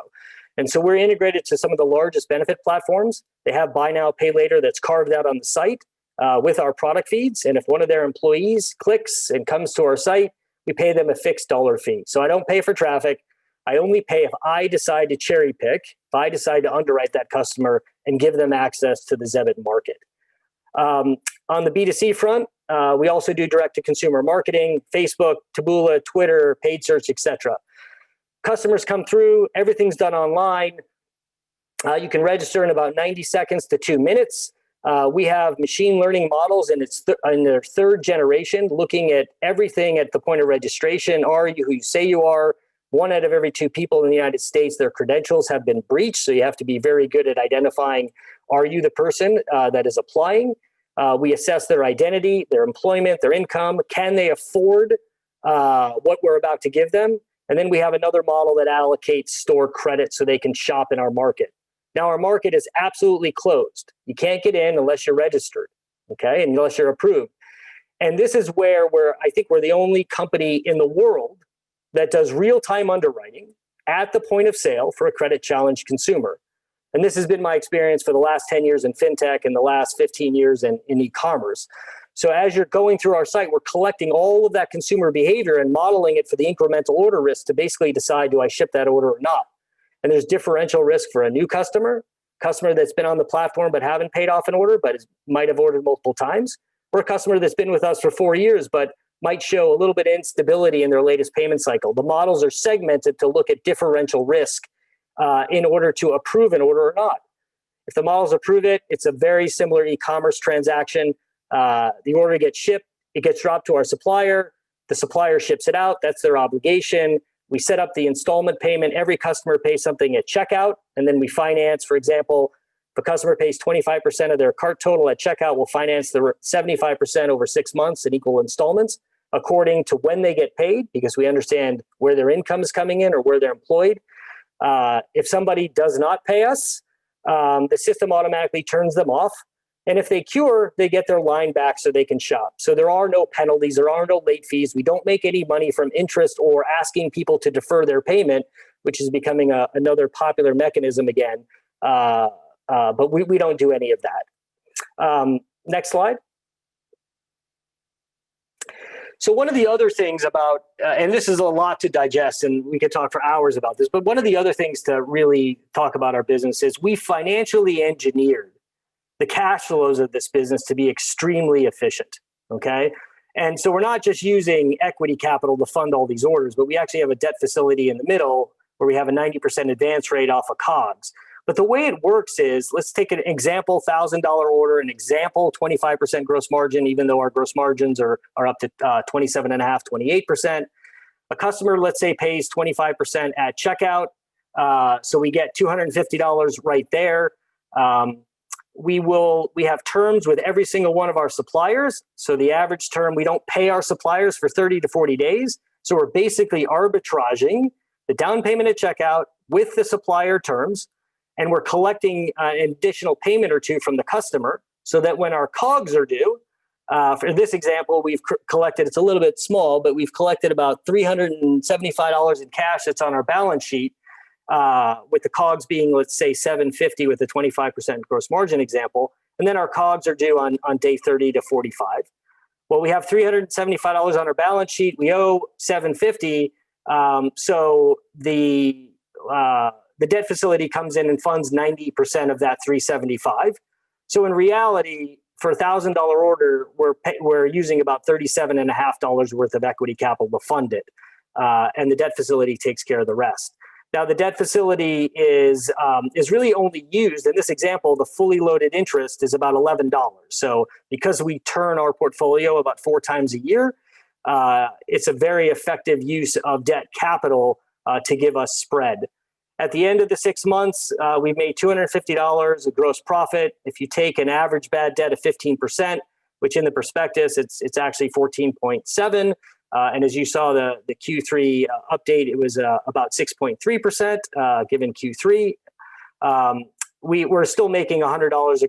And so we're integrated to some of the largest benefit platforms. They have buy now, pay later that's carved out on the site with our product feeds. And if one of their employees clicks and comes to our site, we pay them a fixed dollar fee. So I don't pay for traffic. I only pay if I decide to cherry pick, if I decide to underwrite that customer and give them access to the Zebit market. On the B2C front, we also do direct-to-consumer marketing, Facebook, Taboola, Twitter, paid search, etc. Customers come through, everything's done online. You can register in about 90 seconds to 2 minutes. We have machine learning models in their third generation, looking at everything at the point of registration. Are you who you say you are? 1 out of every 2 people in the United States, their credentials have been breached. So you have to be very good at identifying, are you the person that is applying? We assess their identity, their employment, their income. Can they afford what we're about to give them? And then we have another model that allocates store credit so they can shop in our market. Now, our market is absolutely closed. You can't get in unless you're registered, okay, and unless you're approved. And this is where I think we're the only company in the world that does real-time underwriting at the point of sale for a credit-challenged consumer. And this has been my experience for the last 10 years in fintech and the last 15 years in e-commerce. So as you're going through our site, we're collecting all of that consumer behavior and modeling it for the incremental order risk to basically decide, do I ship that order or not? And there's differential risk for a new customer that's been on the platform but haven't paid off an order, but might have ordered multiple times, or a customer that's been with us for 4 years, but might show a little bit of instability in their latest payment cycle. The models are segmented to look at differential risk in order to approve an order or not. If the models approve it, it's a very similar e-commerce transaction. The order gets shipped, it gets dropped to our supplier, the supplier ships it out, that's their obligation. We set up the installment payment, every customer pays something at checkout, and then we finance, for example, if a customer pays 25% of their cart total at checkout, we'll finance the 75% over 6 months in equal installments according to when they get paid, because we understand where their income is coming in or where they're employed. If somebody does not pay us, the system automatically turns them off. And if they cure, they get their line back so they can shop. So there are no penalties, there are no late fees. We don't make any money from interest or asking people to defer their payment, which is becoming another popular mechanism again. But we don't do any of that. Next slide. So one of the other things about, and this is a lot to digest, and we could talk for hours about this, but one of the other things to really talk about our business is we financially engineered the cash flows of this business to be extremely efficient, okay? And so we're not just using equity capital to fund all these orders, but we actually have a debt facility in the middle where we have a 90% advance rate off of COGS. But the way it works is, let's take an example, $1,000 order, an example, 25% gross margin, even though our gross margins are up to 27.5%, 28%. A customer, let's say, pays 25% at checkout. So we get $250 right there. We have terms with every single one of our suppliers. So the average term, we don't pay our suppliers for 30 to 40 days. So we're basically arbitraging the down payment at checkout with the supplier terms. And we're collecting an additional payment or two from the customer so that when our COGS are due, for this example, we've collected, it's a little bit small, but we've collected about $375 in cash that's on our balance sheet, with the COGS being, let's say, $750 with a 25% gross margin example. And then our COGS are due on day 30 to 45. Well, we have $375 on our balance sheet. We owe $750. So the debt facility comes in and funds 90% of that 375. So in reality, for a $1,000 order, we're using about $37.50 worth of equity capital to fund it, and the debt facility takes care of the rest. Now, the debt facility is really only used, in this example, the fully loaded interest is about $11. So because we turn our portfolio about 4 times a year, it's a very effective use of debt capital to give us spread. At the end of the 6 months, we've made $250 of gross profit. If you take an average bad debt of 15%, which in the prospectus, it's actually 14.7%. And as you saw the Q3 update, it was about 6.3% given Q3. We're still making $100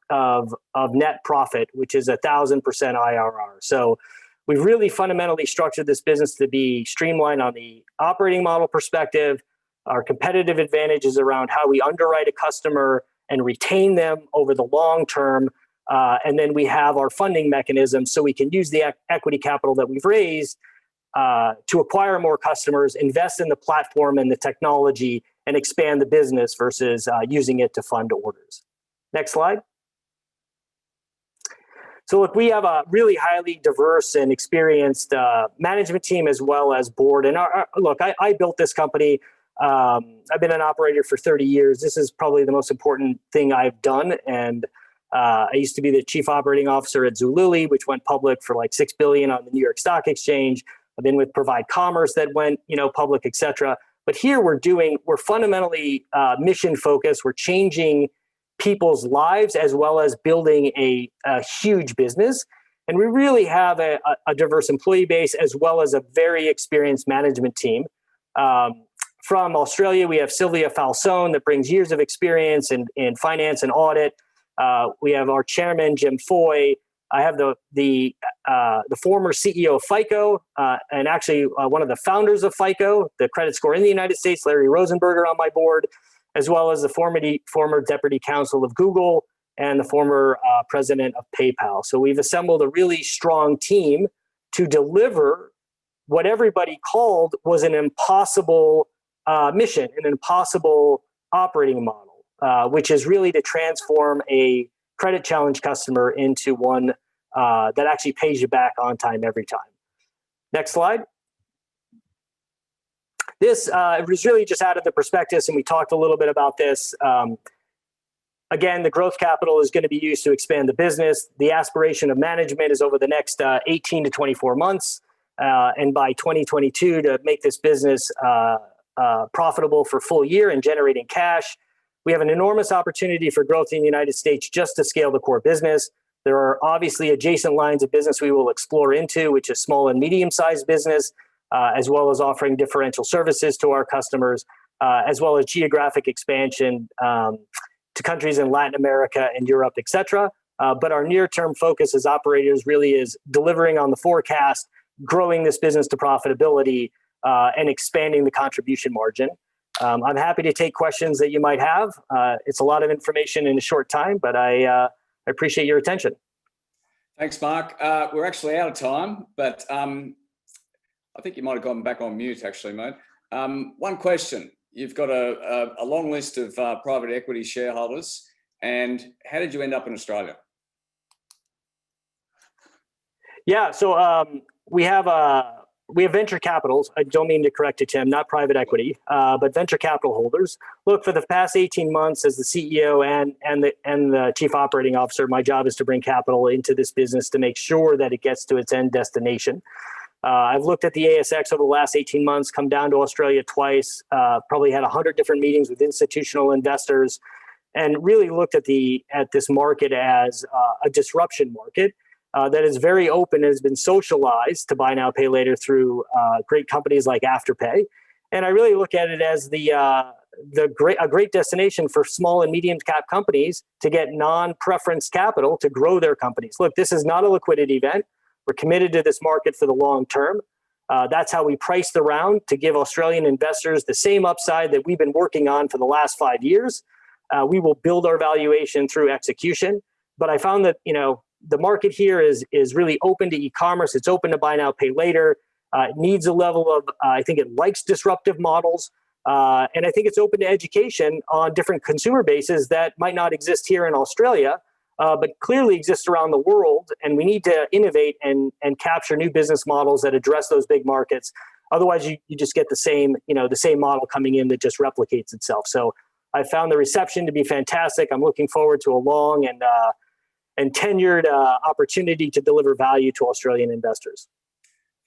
of net profit, which is 1,000% IRR. So we've really fundamentally structured this business to be streamlined on the operating model perspective. Our competitive advantage is around how we underwrite a customer and retain them over the long term. And then we have our funding mechanism so we can use the equity capital that we've raised to acquire more customers, invest in the platform and the technology, and expand the business versus using it to fund orders. Next slide. So look, we have a really highly diverse and experienced management team as well as board. And look, I built this company. I've been an operator for 30 years. This is probably the most important thing I've done. And I used to be the chief operating officer at Zulily, which went public for like $6 billion on the New York Stock Exchange. I've been with Provide Commerce that went, public, et cetera. But here we're fundamentally mission focused. We're changing people's lives as well as building a huge business. And we really have a diverse employee base as well as a very experienced management team. From Australia, we have Sylvia Falsone that brings years of experience in finance and audit. We have our chairman, Jim Foy. I have the former CEO of FICO and actually one of the founders of FICO, the credit score in the United States, Larry Rosenberger, on my board, as well as the former deputy counsel of Google and the former president of PayPal. So we've assembled a really strong team to deliver what everybody called was an impossible mission, an impossible operating model, which is really to transform a credit challenge customer into one that actually pays you back on time every time. Next slide. This was really just out of the prospectus, and we talked a little bit about this. Again, the growth capital is going to be used to expand the business. The aspiration of management is over the next 18 to 24 months, and by 2022 to make this business profitable for full year and generating cash. We have an enormous opportunity for growth in the United States just to scale the core business. There are obviously adjacent lines of business we will explore into, which is small and medium-sized business, as well as offering differential services to our customers, as well as geographic expansion to countries in Latin America and Europe, et cetera. But our near-term focus as operators really is delivering on the forecast, growing this business to profitability, and expanding the contribution margin. I'm happy to take questions that you might have. It's a lot of information in a short time, but I appreciate your attention. Thanks, Mark. We're actually out of time, but I think you might have gone back on mute, actually, mate. One question. You've got a long list of private equity shareholders, and how did you end up in Australia? Yeah, so we have venture capitals. I don't mean to correct you, Tim, not private equity, but venture capital holders. Look, for the past 18 months as the CEO and the chief operating officer, my job is to bring capital into this business to make sure that it gets to its end destination. I've looked at the ASX over the last 18 months, come down to Australia twice, probably had 100 different meetings with institutional investors, and really looked at this market as a disruption market. That is very open and has been socialized to buy now, pay later through great companies like Afterpay. And I really look at it as a great destination for small and medium cap companies to get non-preference capital to grow their companies. Look, this is not a liquidity event. We're committed to this market for the long term. That's how we priced the round, to give Australian investors the same upside that we've been working on for the last 5 years. We will build our valuation through execution. But I found that, the market here is really open to e-commerce. It's open to buy now, pay later. It needs a level of, I think it likes disruptive models. And I think it's open to education on different consumer bases that might not exist here in Australia, but clearly exist around the world. And we need to innovate and capture new business models that address those big markets. Otherwise, you just get the same model coming in that just replicates itself. So I found the reception to be fantastic. I'm looking forward to a long and tenured opportunity to deliver value to Australian investors.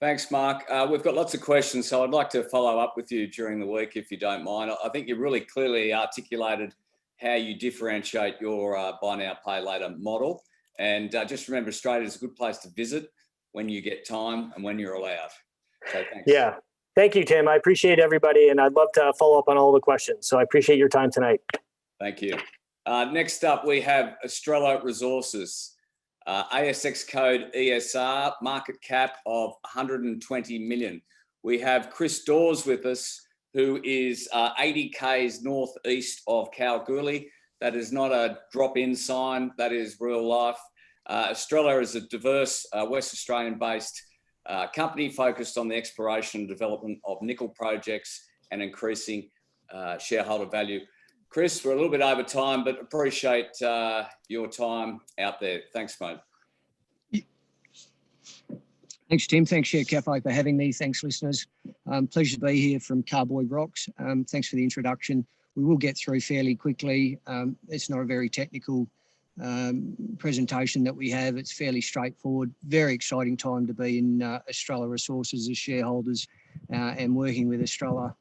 Thanks, Mark. We've got lots of questions, so I'd like to follow up with you during the week, if you don't mind. I think you really clearly articulated how you differentiate your buy now, pay later model. And just remember, Australia is a good place to visit when you get time and when you're allowed. So thanks. Yeah. Thank you, Tim. I appreciate everybody, and I'd love to follow up on all the questions. So I appreciate your time tonight. Thank you. Next up, we have Australia Resources, ASX code ESR, market cap of 120 million. We have Chris Dawes with us, who is 80 k's northeast of Kalgoorlie. That is not a drop-in sign, that is real life. Australia is a diverse West Australian-based company focused on the exploration and development of nickel projects and increasing shareholder value. Chris, we're a little bit over time, but appreciate your time out there. Thanks, mate. Thanks, Tim. Thanks, ShareCafe, for having me. Thanks, listeners. Pleasure to be here from Carboy Rocks. Thanks for the introduction. We will get through fairly quickly. It's not a very technical presentation that we have. It's fairly straightforward. Very exciting time to be in Australia Resources as shareholders and working with Australia.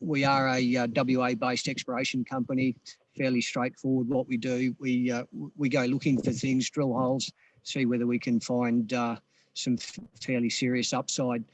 We are a WA-based exploration company. Fairly straightforward what we do. We go looking for things, drill holes, see whether we can find some fairly serious upside.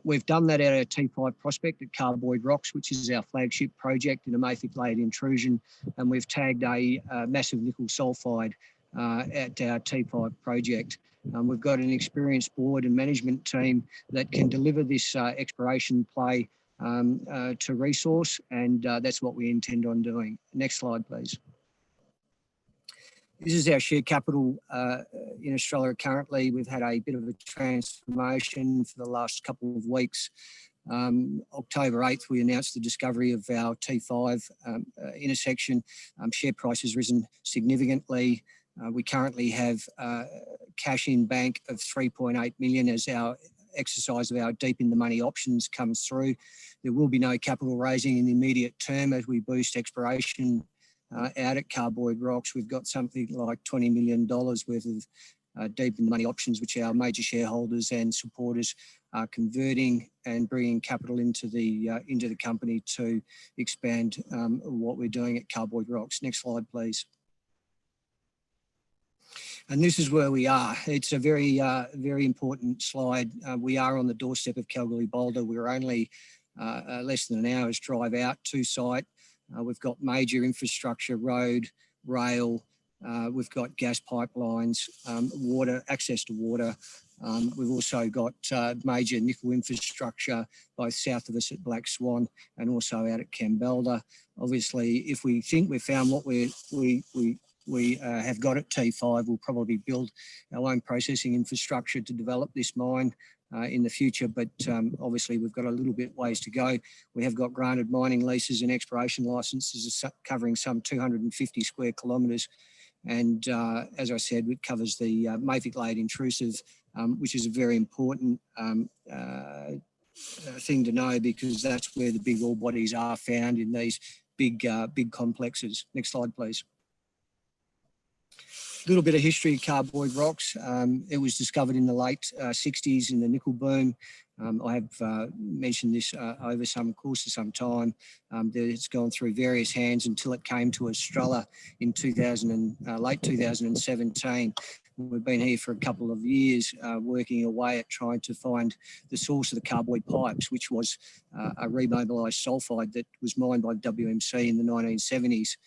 We've done that at our T5 prospect at Carboy Rocks, which is our flagship project in a mafic layered intrusion, and we've tagged a massive nickel sulfide at our T5 project. We've got an experienced board and management team that can deliver this exploration play to resource, and that's what we intend on doing. Next slide, please. This is our share capital in Australia currently. We've had a bit of a transformation for the last couple of weeks. October 8th, we announced the discovery of our T5 intersection. Share price has risen significantly. We currently have cash in bank of 3.8 million as our exercise of our deep in the money options comes through. There will be no capital raising in the immediate term as we boost exploration out at Carboy Rocks. We've got something like $20 million worth of deep in the money options, which our major shareholders and supporters are converting and bringing capital into the company to expand what we're doing at Carboy Rocks. Next slide, please. And this is where we are. It's a very, very important slide. We are on the doorstep of Kalgoorlie Boulder. We're only less than an hour's drive out to site. We've got major infrastructure, road, rail. We've got gas pipelines, water, access to water. We've also got major nickel infrastructure both south of us at Black Swan and also out at Kambalda. Obviously, if we think we've found what we have got at T5, we'll probably build our own processing infrastructure to develop this mine in the future, but obviously we've got a little bit ways to go. We have got granted mining leases and exploration licenses covering some 250 square kilometres, and as I said, it covers the mafic layered intrusive, which is a very important thing to know because that's where the big ore bodies are found in these big complexes. Next slide, please. A little bit of history of Carboy Rocks. It was discovered in the late 60s in the nickel boom. I have mentioned this over some course of some time. It's gone through various hands until it came to Australia in late 2017. We've been here for a couple of years working away at trying to find the source of the carboy pipes, which was a remobilised sulfide that was mined by WMC in the 1970s.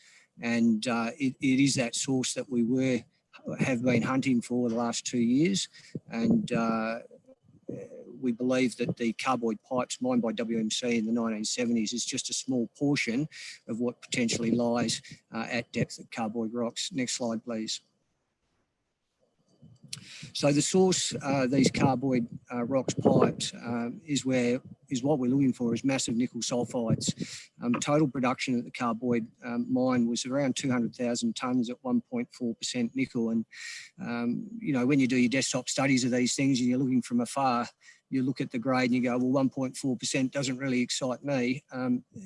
And it is that source that we have been hunting for the last 2 years. And we believe that the carboy pipes mined by WMC in the 1970s is just a small portion of what potentially lies at depth at Carboy Rocks. Next slide, please. So the source, these carboid rocks pipes, is what we're looking for, is massive nickel sulfides. Total production at the carboid mine was around 200,000 tonnes at 1.4% nickel. And, you know, when you do your desktop studies of these things and you're looking from afar, you look at the grade and you go, well, 1.4% doesn't really excite me.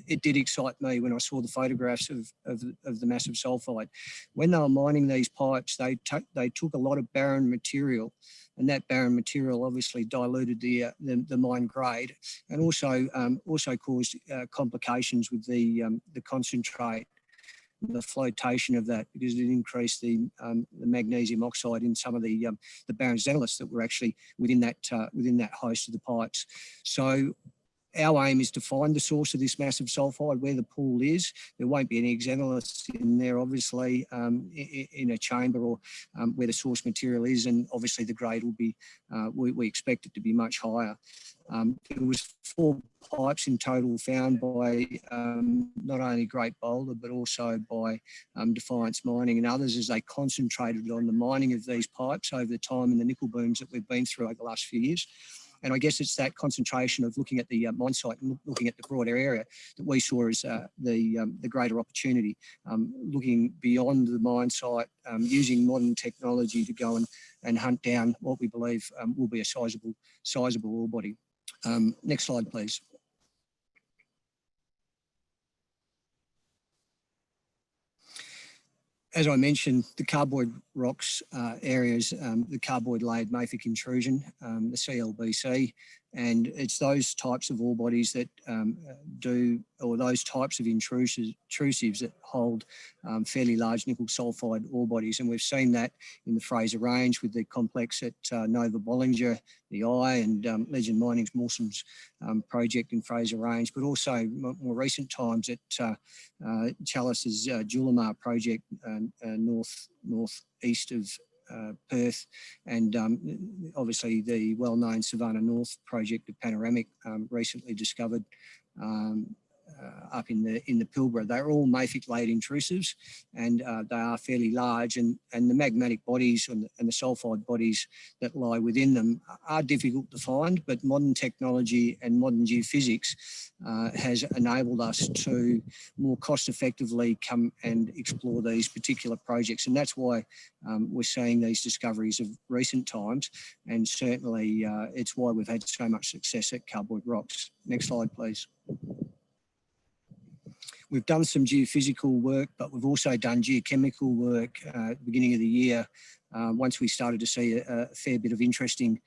It did excite me when I saw the photographs of the massive sulfide. When they were mining these pipes, they took a lot of barren material, and that barren material obviously diluted the mine grade, and also caused complications with the concentrate, the flotation of that, because it increased the magnesium oxide in some of the barren xenoliths that were actually within that host of the pipes. So our aim is to find the source of this massive sulfide, where the pool is. There won't be any xenoliths in there, obviously, in a chamber or where the source material is, and obviously the grade will be, we expect it to be much higher. There was 4 pipes in total found by not only Great Boulder, but also by Defiance Mining and others, as they concentrated on the mining of these pipes over the time in the nickel booms that we've been through over the last few years. And I guess it's that concentration of looking at the mine site and looking at the broader area that we saw as the greater opportunity, looking beyond the mine site, using modern technology to go and hunt down what we believe will be a sizable ore body. Next slide, please. As I mentioned, the carboid rocks areas, the carboid layered mafic intrusion, the CLBC, and it's those types of ore bodies that those types of intrusives that hold fairly large nickel sulfide ore bodies. And we've seen that in the Fraser Range with the complex at Nova Bollinger, the Eye, and Legend Mining's Mawson's project in Fraser Range, but also more recent times at Chalice's Julimar project northeast of Perth, and obviously the well-known Savannah North project of Panoramic, recently discovered up in the Pilbara. They're all mafic-layered intrusives, and they are fairly large, and the magmatic bodies and the sulfide bodies that lie within them are difficult to find, but modern technology and modern geophysics has enabled us to more cost-effectively come and explore these particular projects, and that's why we're seeing these discoveries of recent times, and certainly it's why we've had so much success at Carboid Rocks. Next slide, please. We've done some geophysical work, but we've also done geochemical work at the beginning of the year. Once we started to see a fair bit of interesting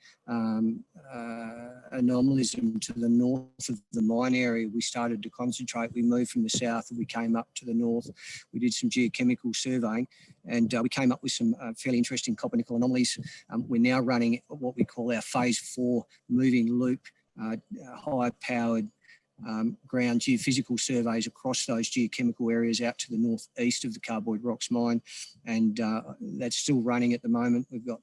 anomalism to the north of the mine area, we started to concentrate. We moved from the south and we came up to the north. We did some geochemical surveying, and we came up with some fairly interesting copper nickel anomalies. We're now running what we call our phase 4 moving loop, high-powered ground geophysical surveys across those geochemical areas out to the northeast of the Carboid Rocks mine, and that's still running at the moment. We've got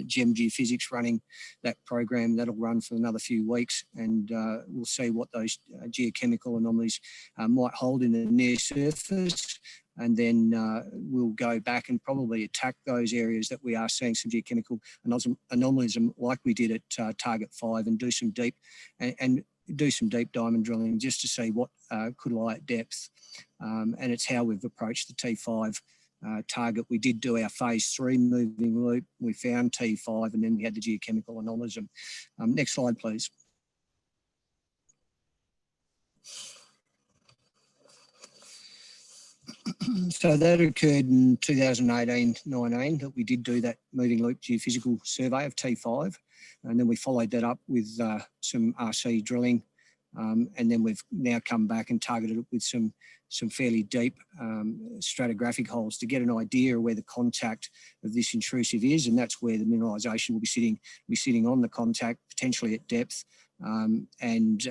GEM Geophysics running that program. That'll run for another few weeks, and we'll see what those geochemical anomalies might hold in the near surface, and then we'll go back and probably attack those areas that we are seeing some geochemical anomalism like we did at Target 5, and do some deep diamond drilling just to see what could lie at depth. And it's how we've approached the T5 target. We did do our phase 3 moving loop. We found T5, and then we had the geochemical anomalism. Next slide, please. So that occurred in 2018-19 that we did do that moving loop geophysical survey of T5, and then we followed that up with some RC drilling, and then we've now come back and targeted it with some fairly deep stratigraphic holes to get an idea of where the contact of this intrusive is, and that's where the mineralisation will be sitting on the contact, potentially at depth. And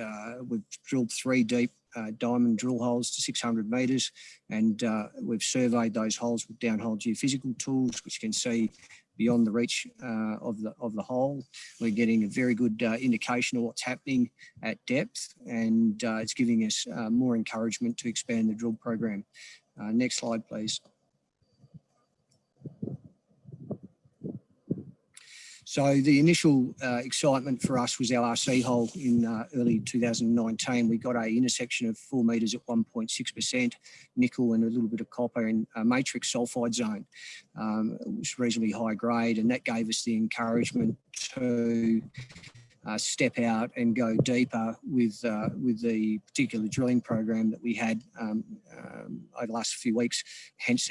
we've drilled 3 deep diamond drill holes to 600 metres, and we've surveyed those holes with downhole geophysical tools, which you can see beyond the reach of the hole. We're getting a very good indication of what's happening at depth, and it's giving us more encouragement to expand the drill program. Next slide, please. So the initial excitement for us was our RC hole in early 2019. We got a intersection of 4 metres at 1.6% nickel and a little bit of copper in a matrix sulphide zone. It was reasonably high grade, and that gave us the encouragement to step out and go deeper with the particular drilling program that we had over the last few weeks. Hence,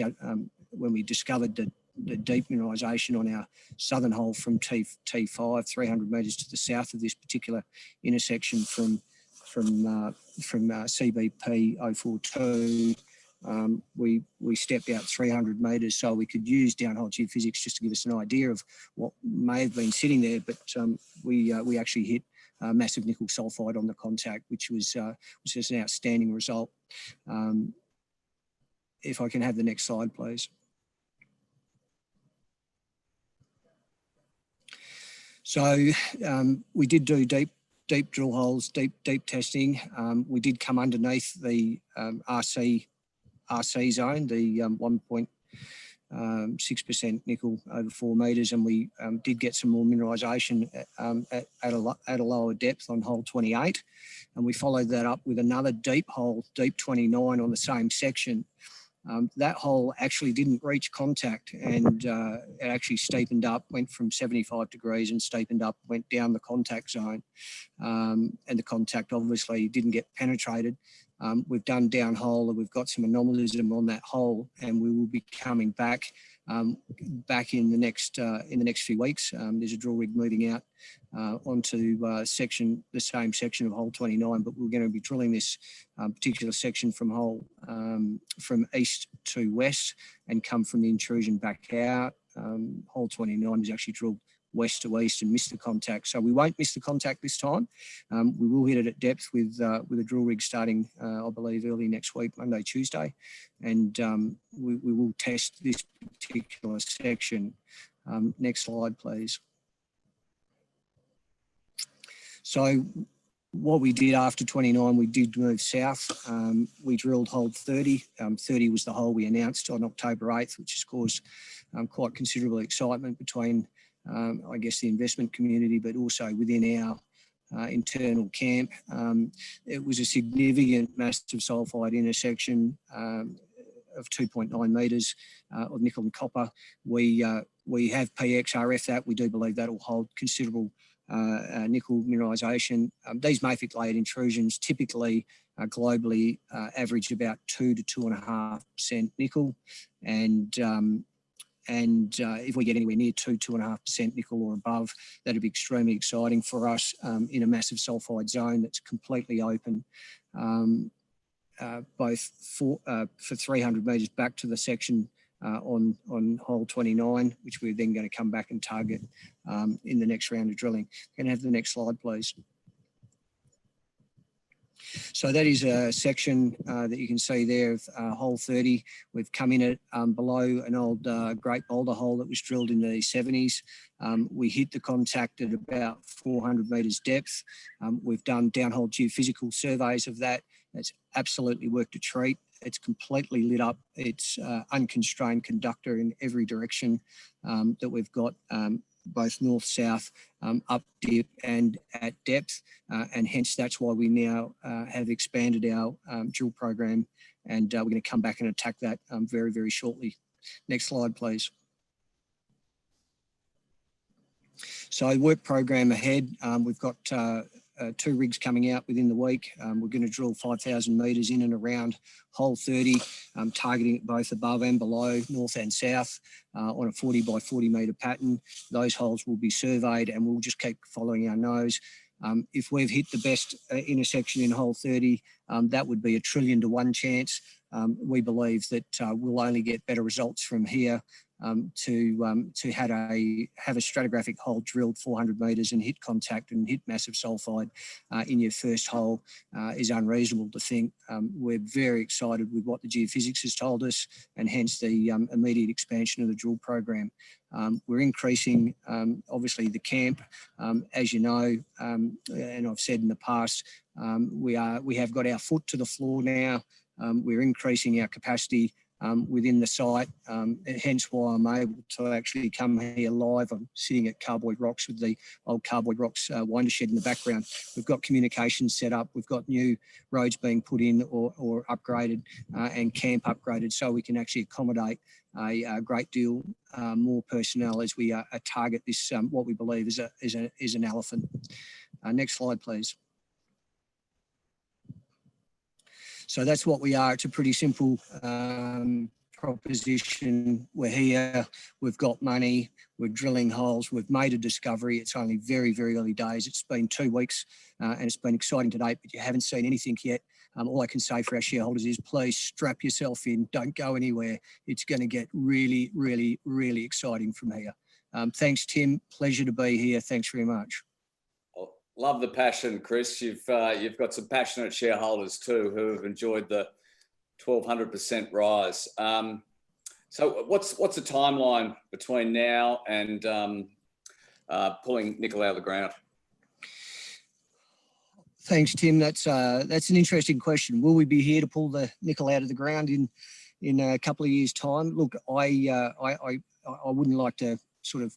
when we discovered the deep mineralisation on our southern hole from T5, 300 metres to the south of this particular intersection from CBP 042. We stepped out 300 metres so we could use downhole geophysics just to give us an idea of what may have been sitting there, but we actually hit massive nickel sulphide on the contact, which was just an outstanding result. If I can have the next slide, please. So we did do deep drill holes, deep testing. We did come underneath the RC zone, the 1.6% nickel over 4 metres, and we did get some more mineralisation at a lower depth on hole 28, and we followed that up with another deep hole, deep 29 on the same section. That hole actually didn't reach contact, and it actually steepened up, went from 75 degrees and steepened up, went down the contact zone, and the contact obviously didn't get penetrated. We've done downhole, and we've got some anomalism on that hole, and we will be coming back in the next few weeks. There's a drill rig moving out onto the same section of hole 29, but we're going to be drilling this particular section from east to west and come from the intrusion back out. Hole 29 is actually drilled west to east and missed the contact, so we won't miss the contact this time. We will hit it at depth with a drill rig starting, I believe, early next week, Monday, Tuesday, and we will test this particular section. Next slide, please. So what we did after 29, we did move south. We drilled hole 30. 30 was the hole we announced on October 8th, which has caused quite considerable excitement between I guess the investment community, but also within our internal camp. It was a significant massive sulphide intersection of 2.9 metres of nickel and copper. We have PXRF that. We do believe that will hold considerable nickel mineralisation. These mafic layered intrusions typically globally average about 2 to 2.5% nickel, and if we get anywhere near 2.5% nickel or above, that'd be extremely exciting for us in a massive sulphide zone that's completely open, both for 300 metres back to the section on hole 29, which we're then going to come back and target in the next round of drilling. Can I have the next slide, please? So that is a section that you can see there of hole 30. We've come in at below an old great boulder hole that was drilled in the 70s. We hit the contact at about 400 metres depth. We've done downhole geophysical surveys of that. It's absolutely worked a treat. It's completely lit up. It's unconstrained conductor in every direction that we've got, both north, south, up dip and at depth, and hence that's why we now have expanded our drill program, and we're going to come back and attack that very, very shortly. Next slide, please. So work program ahead. We've got 2 rigs coming out within the week. We're going to drill 5,000 metres in and around hole 30, targeting it both above and below, north and south, on a 40 by 40 metre pattern. Those holes will be surveyed, and we'll just keep following our nose. If we've hit the best intersection in hole 30, that would be a 1 trillion to 1 chance. We believe that we'll only get better results from here. To have a stratigraphic hole drilled 400 metres and hit contact and hit massive sulphide in your first hole is unreasonable to think. We're very excited with what the geophysics has told us, and hence the immediate expansion of the drill program. We're increasing, obviously, the camp, as you know, and I've said in the past, we have got our foot to the floor now. We're increasing our capacity within the site, hence why I'm able to actually come here live. I'm sitting at Cardboard Rocks with the old Cardboard Rocks winder shed in the background. We've got communications set up, we've got new roads being put in or upgraded and camp upgraded, so we can actually accommodate a great deal more personnel as we target this, what we believe is an elephant. Next slide, please. So that's what we are. It's a pretty simple proposition. We're here, we've got money, we're drilling holes, we've made a discovery. It's only very, very early days. It's been 2 weeks and it's been exciting to date, but you haven't seen anything yet. All I can say for our shareholders is please strap yourself in, don't go anywhere. It's going to get really, really, really exciting from here. Thanks, Tim. Pleasure to be here. Thanks very much. Love the passion, Chris. You've got some passionate shareholders too who have enjoyed the 1,200% rise. So what's the timeline between now and pulling nickel out of the ground? Thanks, Tim. That's an interesting question. Will we be here to pull the nickel out of the ground in a couple of years' time? Look, I wouldn't like to sort of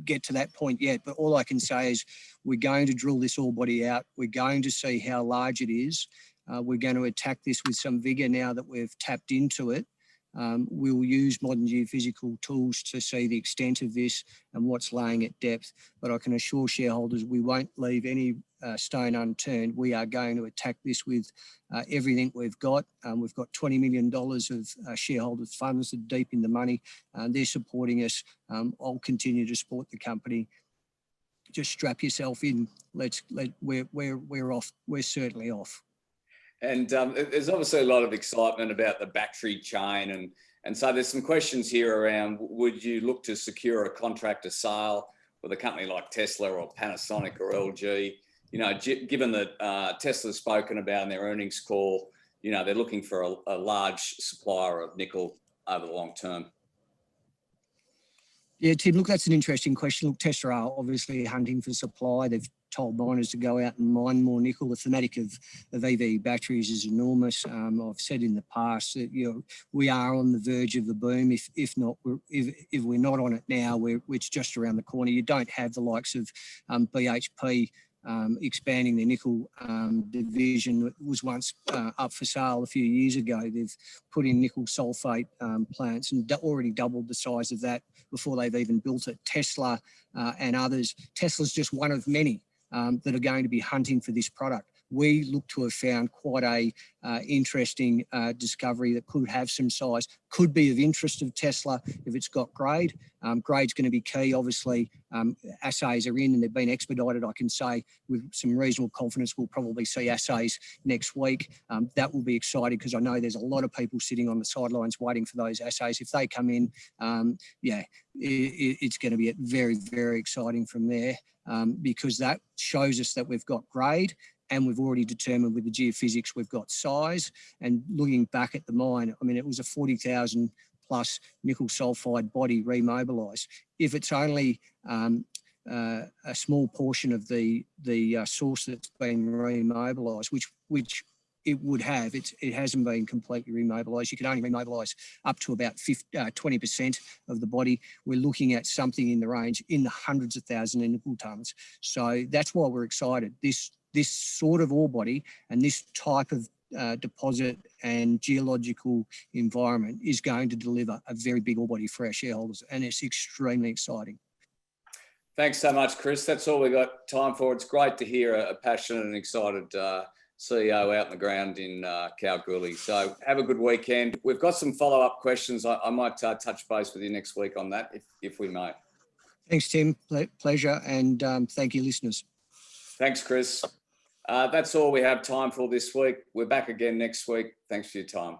get to that point yet, but all I can say is we're going to drill this ore body out. We're going to see how large it is. We're going to attack this with some vigour now that we've tapped into it. We'll use modern geophysical tools to see the extent of this and what's laying at depth. But I can assure shareholders we won't leave any stone unturned. We are going to attack this with everything we've got. We've got $20 million of shareholders' funds that are deep in the money. They're supporting us. I'll continue to support the company. Just strap yourself in. We're off. We're certainly off. And there's obviously a lot of excitement about the battery chain. And so there's some questions here around, would you look to secure a contractor sale with a company like Tesla or Panasonic or LG? You know, given that Tesla's spoken about in their earnings call, you know, they're looking for a large supplier of nickel over the long term. Yeah, Tim, look, that's an interesting question. Look, Tesla are obviously hunting for supply. They've told miners to go out and mine more nickel. The thematic of EV batteries is enormous. I've said in the past that, you know, we are on the verge of the boom. If we're not on it now, it's just around the corner. You don't have the likes of BHP expanding their nickel division that was once up for sale a few years ago. They've put in nickel sulfate plants and already doubled the size of that before they've even built it. Tesla and others. Tesla's just one of many that are going to be hunting for this product. We look to have found quite a interesting discovery that could have some size, could be of interest of Tesla if it's got grade. Grade's going to be key, obviously. Assays are in and they've been expedited. I can say with some reasonable confidence we'll probably see assays next week. That will be exciting because I know there's a lot of people sitting on the sidelines waiting for those assays. If they come in, it's going to be very, very exciting from there because that shows us that we've got grade. And we've already determined with the geophysics, we've got size. And looking back at the mine, I mean, it was a 40,000 plus nickel sulfide body remobilised. If it's only a small portion of the source that's been remobilised, which it would have, it hasn't been completely remobilised. You can only remobilise up to about 20% of the body. We're looking at something in the range in the hundreds of thousands of nickel tonnes. So that's why we're excited. This sort of ore body and this type of deposit and geological environment is going to deliver a very big ore body for our shareholders, and it's extremely exciting. Thanks so much, Chris. That's all we got time for. It's great to hear a passionate and excited CEO out in the ground in Kalgoorlie. So have a good weekend. We've got some follow-up questions. I might touch base with you next week on that, if we may. Thanks, Tim. Pleasure, and thank you, listeners. Thanks, Chris. That's all we have time for this week. We're back again next week. Thanks for your time.